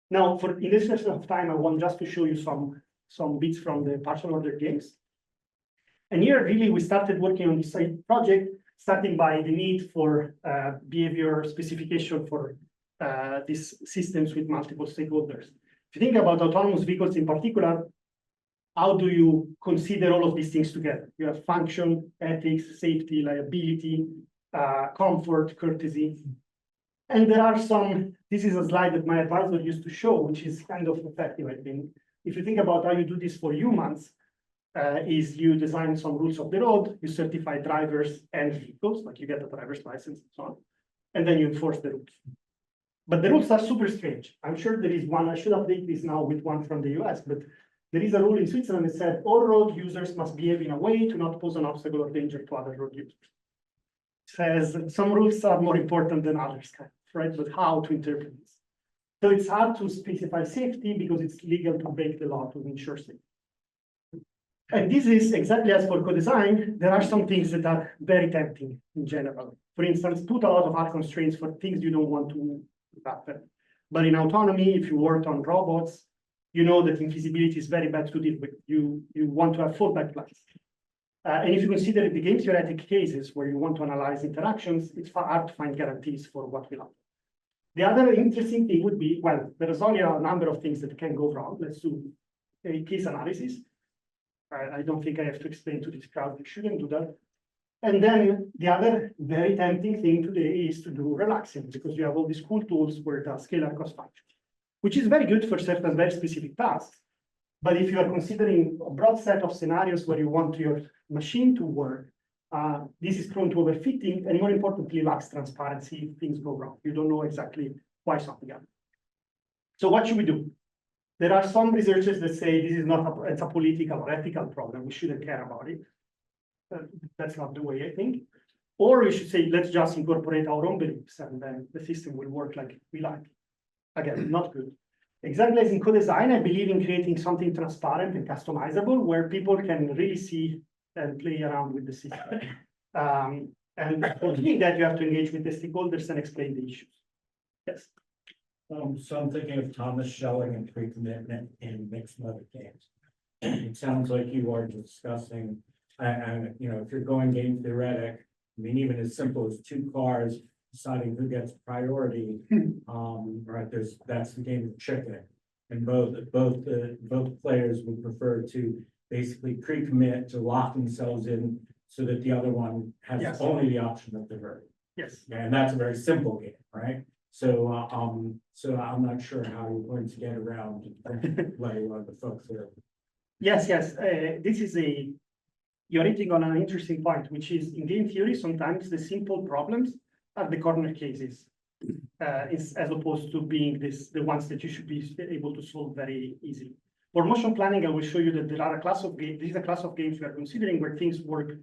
Now, in the interest of time, I want just to show you some bits from the partial ordered games. And here, really, we started working on this project, starting by the need for behavior specification for these systems with multiple stakeholders. If you think about autonomous vehicles in particular, how do you consider all of these things together? You have function, ethics, safety, liability, comfort, courtesy. And there are some, this is a slide that my advisor used to show, which is kind of effective, I think. If you think about how you do this for humans, is you design some rules of the road, you certify drivers and vehicles, like you get a driver's license and so on, and then you enforce the rules. But the rules are super strange. I'm sure there is one, I should update this now with one from the US, but there is a rule in Switzerland that said all road users must behave in a way to not pose an obstacle or danger to other road users. It says some rules are more important than others, right? But how to interpret this? So it's hard to specify safety because it's legal to break the law to ensure safety. And this is exactly as for co-design. There are some things that are very tempting in general. For instance, put a lot of hard constraints for things you don't want to happen. But in autonomy, if you worked on robots, you know that invisibility is very bad to deal with. You want to have fallback plans. And if you consider the game theoretic cases where you want to analyze interactions, it's hard to find guarantees for what will happen. The other interesting thing would be, well, there is only a number of things that can go wrong. Let's do a case analysis. I don't think I have to explain to this crowd, you shouldn't do that. And then the other very tempting thing today is to do relaxing, because you have all these cool tools where the scalar cost function, which is very good for certain very specific tasks. But if you are considering a broad set of scenarios where you want your machine to work, this is prone to overfitting, and more importantly, lacks transparency if things go wrong. You don't know exactly why something happened. So what should we do? There are some researchers that say this is not it's a political or ethical problem. We shouldn't care about it. That's not the way, I think. Or we should say, let's just incorporate our own beliefs and then the system will work like we like. Again, not good. Exactly as in co-design, I believe in creating something transparent and customizable where people can really see and play around with the system. And for doing that, you have to engage with the stakeholders and explain the issues. Yes. So I'm thinking of Thomas Schelling and pre-commitment in mixed mode games. It sounds like you are discussing, and you know, if you're going game theoretic, I mean, even as simple as two cars deciding who gets priority, right? That's the game of chicken, and both players would prefer to basically pre-commit to lock themselves in so that the other one has Yes. only the option of diverting. Yes. And that's a very simple game, right? So, so I'm not sure how you're going to get around letting one of the folks there. Yes, yes. This is you're hitting on an interesting point, which is in game theory, sometimes the simple problems are the corner cases, as opposed to being the ones that you should be able to solve very easily. For motion planning, I will show you that there are a class of games. This is a class of games we are considering where things work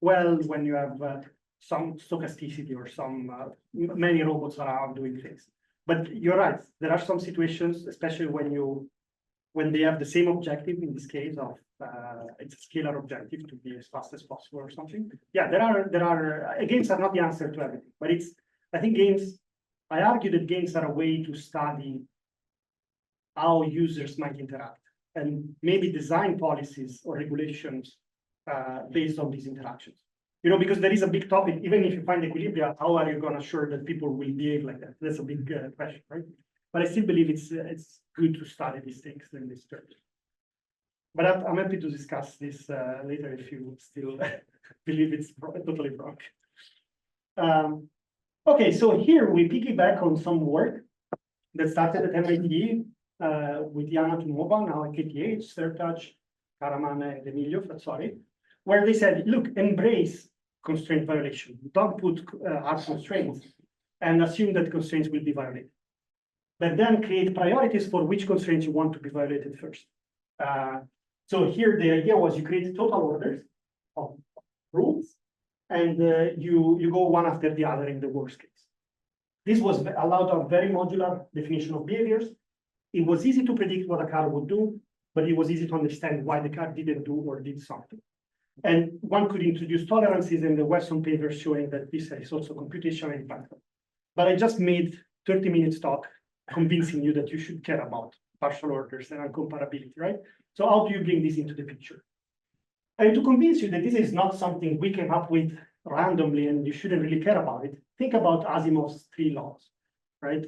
well when you have some stochasticity or some many robots around doing things. But you're right. There are some situations, especially when they have the same objective. In this case, of it's a scalar objective to be as fast as possible or something. Yeah, there are games are not the answer to everything, but I think games. I argue that games are a way to study how users might interact and maybe design policies or regulations based on these interactions. You know, because there is a big topic, even if you find equilibrium, how are you going to assure that people will behave like that? That's a big question, right? But I still believe it's good to study these things in this terms. But I'm happy to discuss this later if you still believe it's totally wrong. Okay, so here we piggyback on some work that started at MIT with Yana Tumova, now at KTH, Sertac, Karaman, and Emilio Frazzoli, where they said, look, embrace constraint violation. Don't put hard constraints and assume that constraints will be violated. But then create priorities for which constraints you want to be violated first. So here the idea was you create total orders of rules, and you go one after the other in the worst case. This was allowed a very modular definition of behaviors. It was easy to predict what a car would do, but it was easy to understand why the car didn't do or did something. And one could introduce tolerances, and there were some papers showing that this is also computational impact. But I just made 30 minutes talk convincing you that you should care about partial orders and uncomparability, right? So how do you bring this into the picture? And to convince you that this is not something we came up with randomly and you shouldn't really care about it, think about Asimov's 3 laws, right?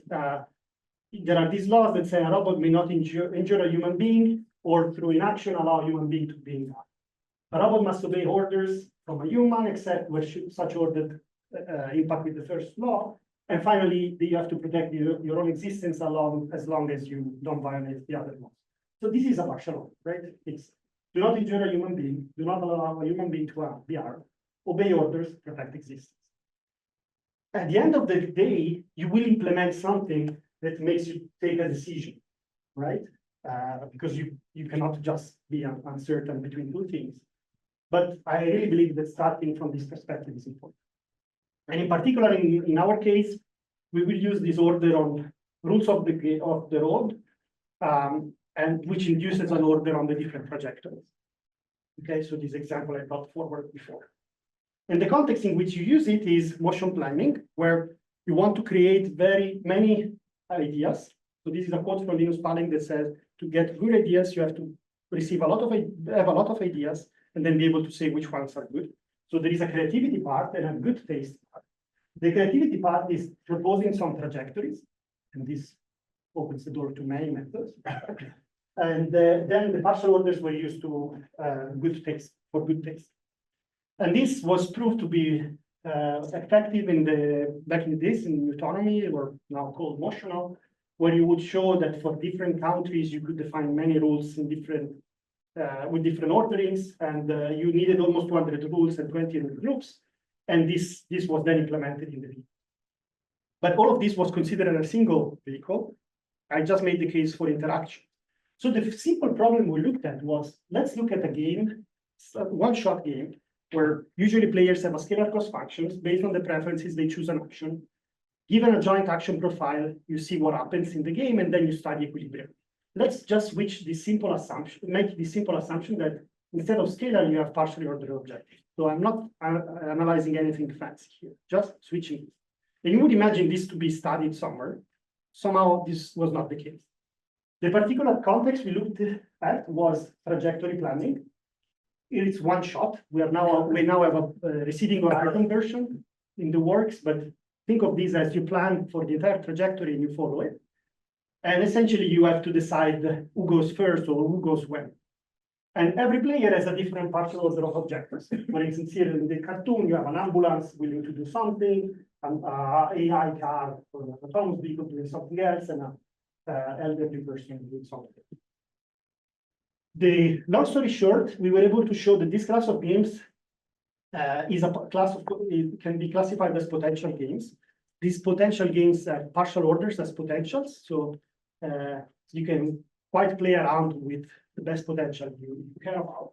There are these laws that say a robot may not injure a human being or through inaction allow human being to be in power. A robot must obey orders from a human, except where such orders impact with the first law. And finally, you have to protect your own existence as long as you don't violate the other laws. So this is a partial law, right? It's do not injure a human being, do not allow a human being to be harmed, obey orders, protect existence. At the end of the day, you will implement something that makes you take a decision, right? Because you cannot just be uncertain between two things. But I really believe that starting from this perspective is important. And in particular, in our case, we will use this order on rules of the road, and which induces an order on the different trajectories. Okay, so this example I brought forward before. And the context in which you use it is motion planning, where you want to create very many ideas. So this is a quote from Linus Pauling that says, to get good ideas, you have to have a lot of ideas, and then be able to say which ones are good. So there is a creativity part and a good taste part. The creativity part is proposing some trajectories, and this opens the door to many methods. And then the partial orders were used to good taste. And this was proved to be effective back in the days in Autonomy, or now called Compositional, where you would show that for different countries you could define many rules in different with different orderings, and you needed almost 200 rules and 20 groups, and this was then implemented in the vehicle. But all of this was considered a single vehicle. I just made the case for interaction. So the simple problem we looked at was, let's look at a game, a one-shot game, where usually players have a scalar cross functions. Based on the preferences, they choose an action. Given a joint action profile, you see what happens in the game, and then you study equilibrium. Let's just switch this simple assumption, make this simple assumption that instead of scalar, you have partially ordered objectives. So I'm not analyzing anything fancy here, just switching. And you would imagine this to be studied somewhere. Somehow this was not the case. The particular context we looked at was trajectory planning. It's one shot. We now have a receding horizon version in the works, but think of this as you plan for the entire trajectory and you follow it. And essentially you have to decide who goes first or who goes when. And every player has a different partial order of objectives. For instance, here in the cartoon, you have an ambulance willing to do something, an AI car or an autonomous vehicle doing something else, and an elderly person doing something. The long story short, we were able to show that this class of games is a class of, it can be classified as potential games. These potential games have partial orders as potentials, so you can quite play around with the best potential you care about.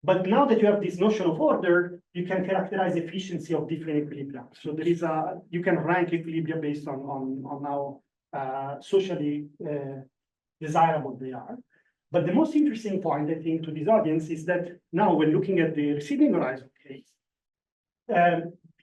But now that you have this notion of order, you can characterize efficiency of different equilibria. So there is you can rank equilibria based on how socially desirable they are. But the most interesting point, I think, to this audience is that now when looking at the receding horizon case,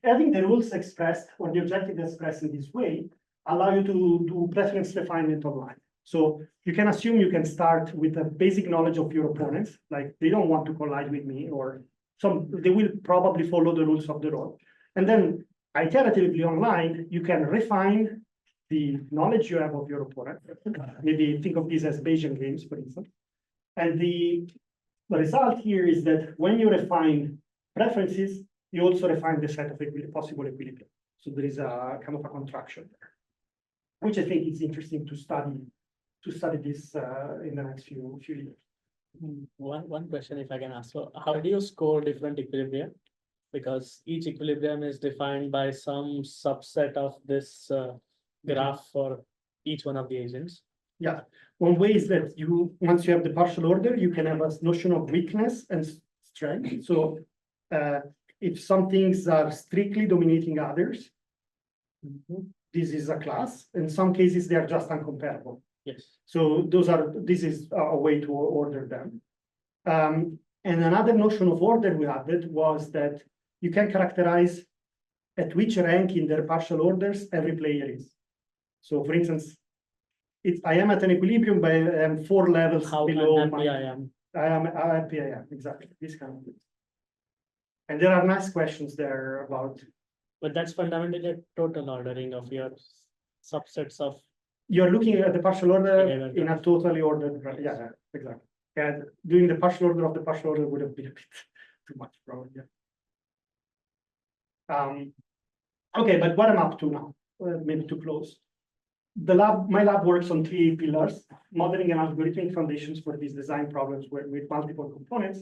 having the rules expressed or the objective expressed in this way allow you to do preference refinement online. So you can assume you can start with a basic knowledge of your opponents, like they don't want to collide with me, or they will probably follow the rules of the road. And then iteratively online, you can refine the knowledge you have of your opponent. Maybe think of this as Bayesian games, for instance. And the result here is that when you refine preferences, you also refine the set of possible equilibria. So there is a kind of a contraction there, which I think is interesting to study this in the next few years. One question, if I can ask. So how do you score different equilibria? Because each equilibrium is defined by some subset of this graph for each one of the agents. Yeah, one way is that once you have the partial order, you can have a notion of weakness and strength. So if some things are strictly dominating others, this is a class. In some cases, they are just uncomparable. Yes. So this is a way to order them. And another notion of order we added was that you can characterize at which rank in their partial orders every player is. So for instance, I am at an equilibrium, but I am 4 levels below. How happy I am. I am happy, I am, exactly, this kind of thing. And there are nice questions there about. But that's fundamentally a total ordering of your subsets of. You're looking at the partial order in a totally ordered, yeah, exactly. And doing the partial order of the partial order would have been a bit too much, probably. Yeah. Okay, but what I'm up to now, maybe to close. My lab works on 3 pillars: modeling and algorithmic foundations for these design problems with multiple components,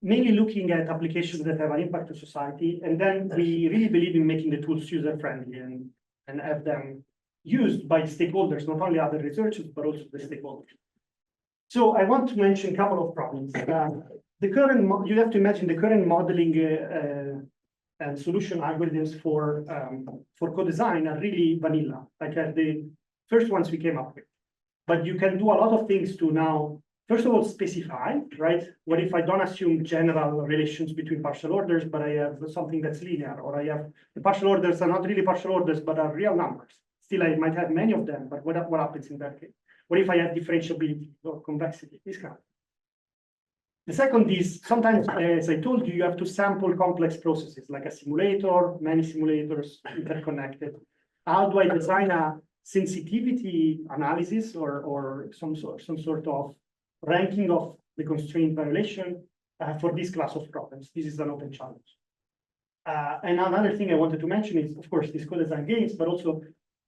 mainly looking at applications that have an impact to society. And then we really believe in making the tools user-friendly and have them used by stakeholders, not only other researchers, but also the stakeholders. So I want to mention a couple of problems. You have to imagine the current modeling and solution algorithms for co-design are really vanilla, like the first ones we came up with. But you can do a lot of things to now, first of all, specify, right? What if I don't assume general relations between partial orders, but I have something that's linear, or I have the partial orders are not really partial orders, but are real numbers. Still, I might have many of them, but what happens in that case? What if I have differentiability or convexity? This kind of. The second is sometimes, as I told you, you have to sample complex processes like a simulator, many simulators interconnected. How do I design a sensitivity analysis or some sort of ranking of the constraint violation for this class of problems? This is an open challenge. And another thing I wanted to mention is, of course, these co-design games, but also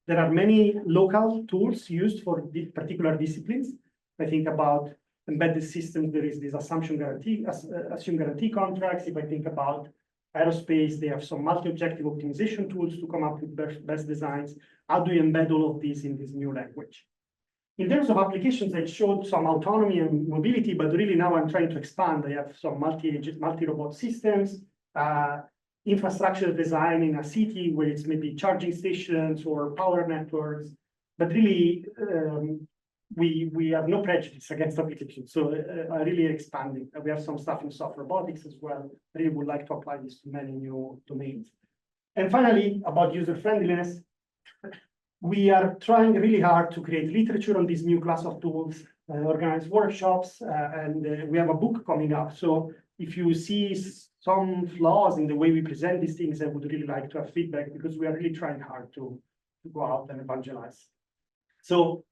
there are many local tools used for these particular disciplines. I think about embedded systems, there is this assume guarantee contracts. If I think about aerospace, they have some multi-objective optimization tools to come up with best designs. How do you embed all of these in this new language? In terms of applications, I showed some autonomy and mobility, but really now I'm trying to expand. I have some multi-robot systems, infrastructure design in a city where it's maybe charging stations or power networks, but really we have no prejudice against applications. So really expanding. We have some stuff in soft robotics as well. I really would like to apply this to many new domains. And finally, about user friendliness, we are trying really hard to create literature on this new class of tools, organize workshops, and we have a book coming up. So if you see some flaws in the way we present these things, I would really like to have feedback, because we are really trying hard to go out and evangelize. So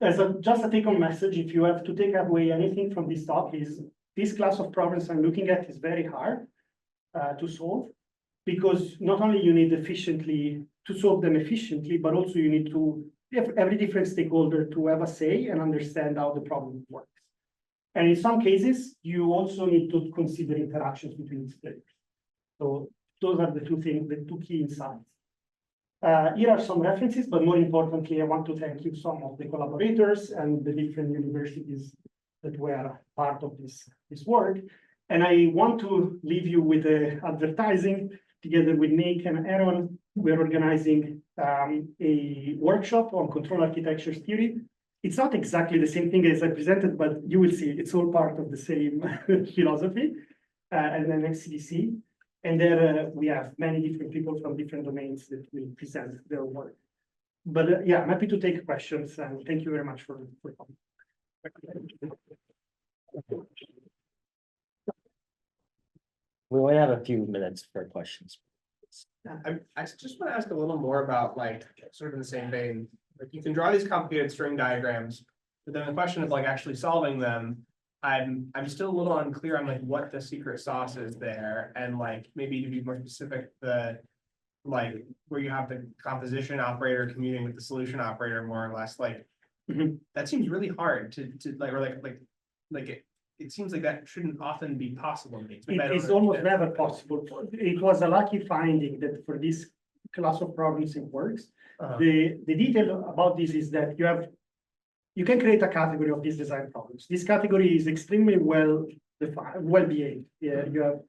as just a take-home message, if you have to take away anything from this talk, is this class of problems I'm looking at is very hard to solve, because not only you need to solve them efficiently, but also you need to have every different stakeholder to have a say and understand how the problem works. And in some cases, you also need to consider interactions between players. So those are the two key insights. Here are some references, but more importantly, I want to thank you, some of the collaborators and the different universities that were part of this work. And I want to leave you with advertising. Together with Nick and Aaron, we're organizing a workshop on control architecture theory. It's not exactly the same thing as I presented, but you will see it's all part of the same philosophy and then XCDC. And there we have many different people from different domains that will present their work. But yeah, I'm happy to take questions, and thank you very much for coming. We only have a few minutes for questions. I just want to ask a little more about, like, sort of in the same vein, like, you can draw these complicated string diagrams, but then the question of like actually solving them, I'm still a little unclear on like what the secret sauce is there, and like maybe to be more specific, the like where you have the composition operator commuting with the solution operator more or less, like that seems really hard to like, or like it seems like that shouldn't often be possible to me. It is almost never possible. It was a lucky finding that for this class of problems it works. The detail about this is that you can create a category of these design problems. This category is extremely well defined, well behaved. Yeah, you have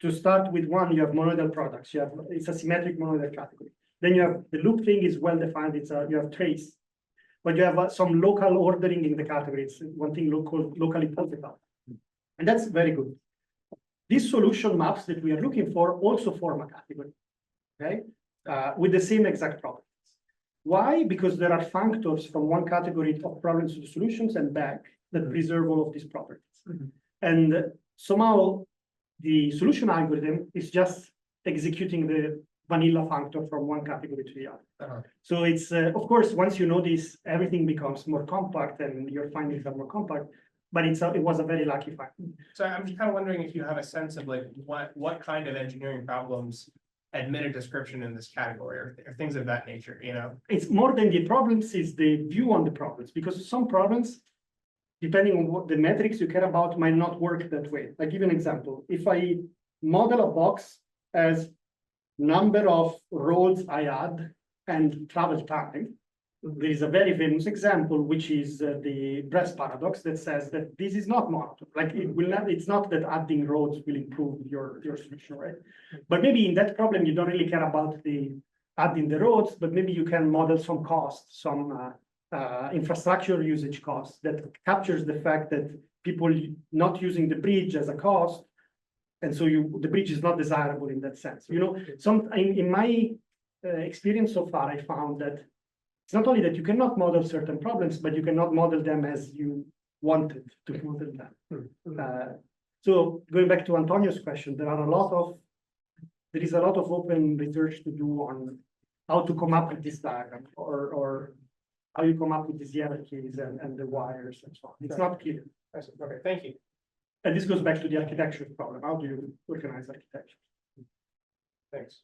to start with one. You have monoidal products. It's a symmetric monoidal category. Then you have the loop thing is well defined. You have trace, but you have some local ordering in the category. It's one thing locally positive, and that's very good. These solution maps that we are looking for also form a category, okay, with the same exact properties. Why? Because there are functors from one category of problems to the solutions and back that preserve all of these properties. And somehow the solution algorithm is just executing vanilla functor from one category to the other. Uh-huh. So it's, of course, once you know this, everything becomes more compact and your findings are more compact, but it was a very lucky finding. So I'm just kind of wondering if you have a sense of like what kind of engineering problems admit a description in this category or things of that nature, you know? It's more than the problems, it's the view on the problems, because some problems, depending on what the metrics you care about, might not work that way. I give you an example. If I model a box as number of roads I add and travel time, there is a very famous example, which is the Brest paradox that says that this is not monotone. Like it will not, it's not that adding roads will improve your solution, right? But maybe in that problem, you don't really care about the adding the roads, but maybe you can model some costs, some infrastructure usage costs that captures the fact that people not using the bridge as a cost. And so the bridge is not desirable in that sense. You know, in my experience so far, I found that it's not only that you cannot model certain problems, but you cannot model them as you wanted to model them. So going back to Antonio's question, there is a lot of open research to do on how to come up with this diagram or how you come up with these hierarchies and the wires and so on. It's not clear. Okay, thank you. And this goes back to the architecture problem. How do you organize architecture? Thanks.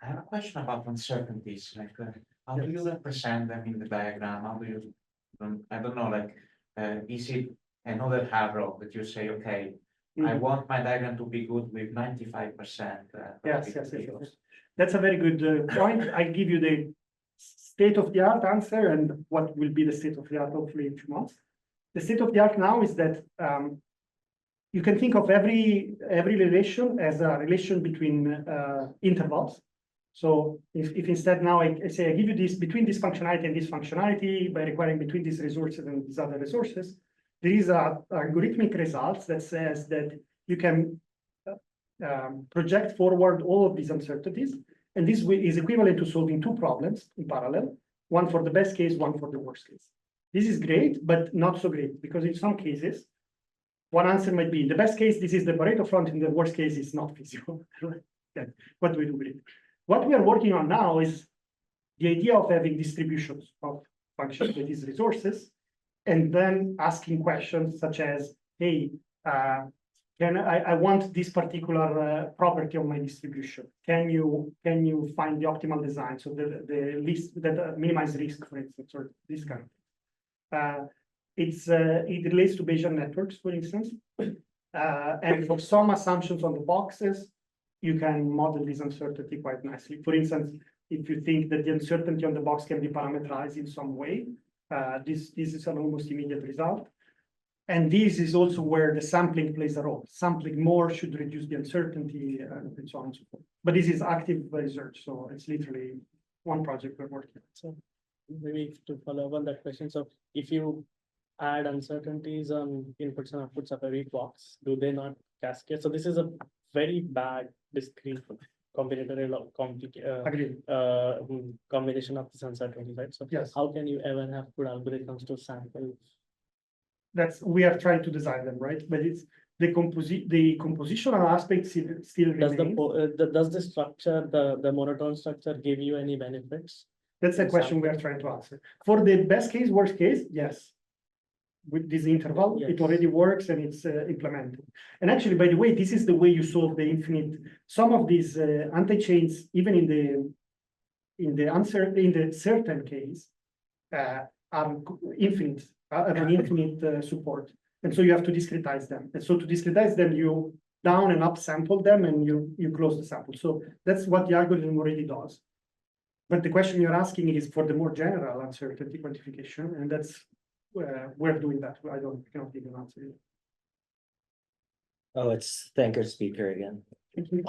I have a question about uncertainties, like, how do you represent them in the diagram? How do you, I don't know, like, is it another hard that you say, okay, I want my diagram to be good with 95%? Yes. That's a very good point. I give you the state of the art answer and what will be the state of the art hopefully in 2 months. The state of the art now is that you can think of every relation as a relation between intervals. So if instead now I say I give you this between this functionality and this functionality by requiring between these resources and these other resources, there is a algorithmic result that says that you can project forward all of these uncertainties, and this is equivalent to solving 2 problems in parallel, one for the best case, one for the worst case. This is great, but not so great, because in some cases, one answer might be in the best case, this is the Pareto front, in the worst case, it's not feasible. What do we do with it? What we are working on now is the idea of having distributions of functions with these resources, and then asking questions such as, hey, I want this particular property of my distribution. Can you find the optimal design? So the least that minimize risk, for instance, or this kind of it relates to Bayesian networks, for instance. And for some assumptions on the boxes, you can model this uncertainty quite nicely. For instance, if you think that the uncertainty on the box can be parameterized in some way, this is an almost immediate result. And this is also where the sampling plays a role. Sampling more should reduce the uncertainty and so on and so forth. But this is active research, so it's literally one project we're working on. So maybe to follow up on that question, so if you add uncertainties on inputs and outputs of every box, do they not cascade? So this is a very bad discrete combinatorial combination of this uncertainty, right? So Yes. How can you ever have good algorithms to sample? We are trying to design them, right? But it's the compositional aspect still Does remains. does the structure, the monotone structure give you any benefits? That's the question we are trying to answer. For the best case, worst case, yes. With this interval, Yes. it already works and it's implemented. And actually, by the way, this is the way you solve the infinite. Some of these anti-chains, even in the certain case, are infinite, have an infinite support. And so you have to discretize them. And so to discretize them, you down and up sample them and you close the sample. So that's what the algorithm already does. But the question you're asking is for the more general uncertainty quantification, and that's we're doing that. Cannot give an answer. Oh, it's thank your speaker again. Thank you.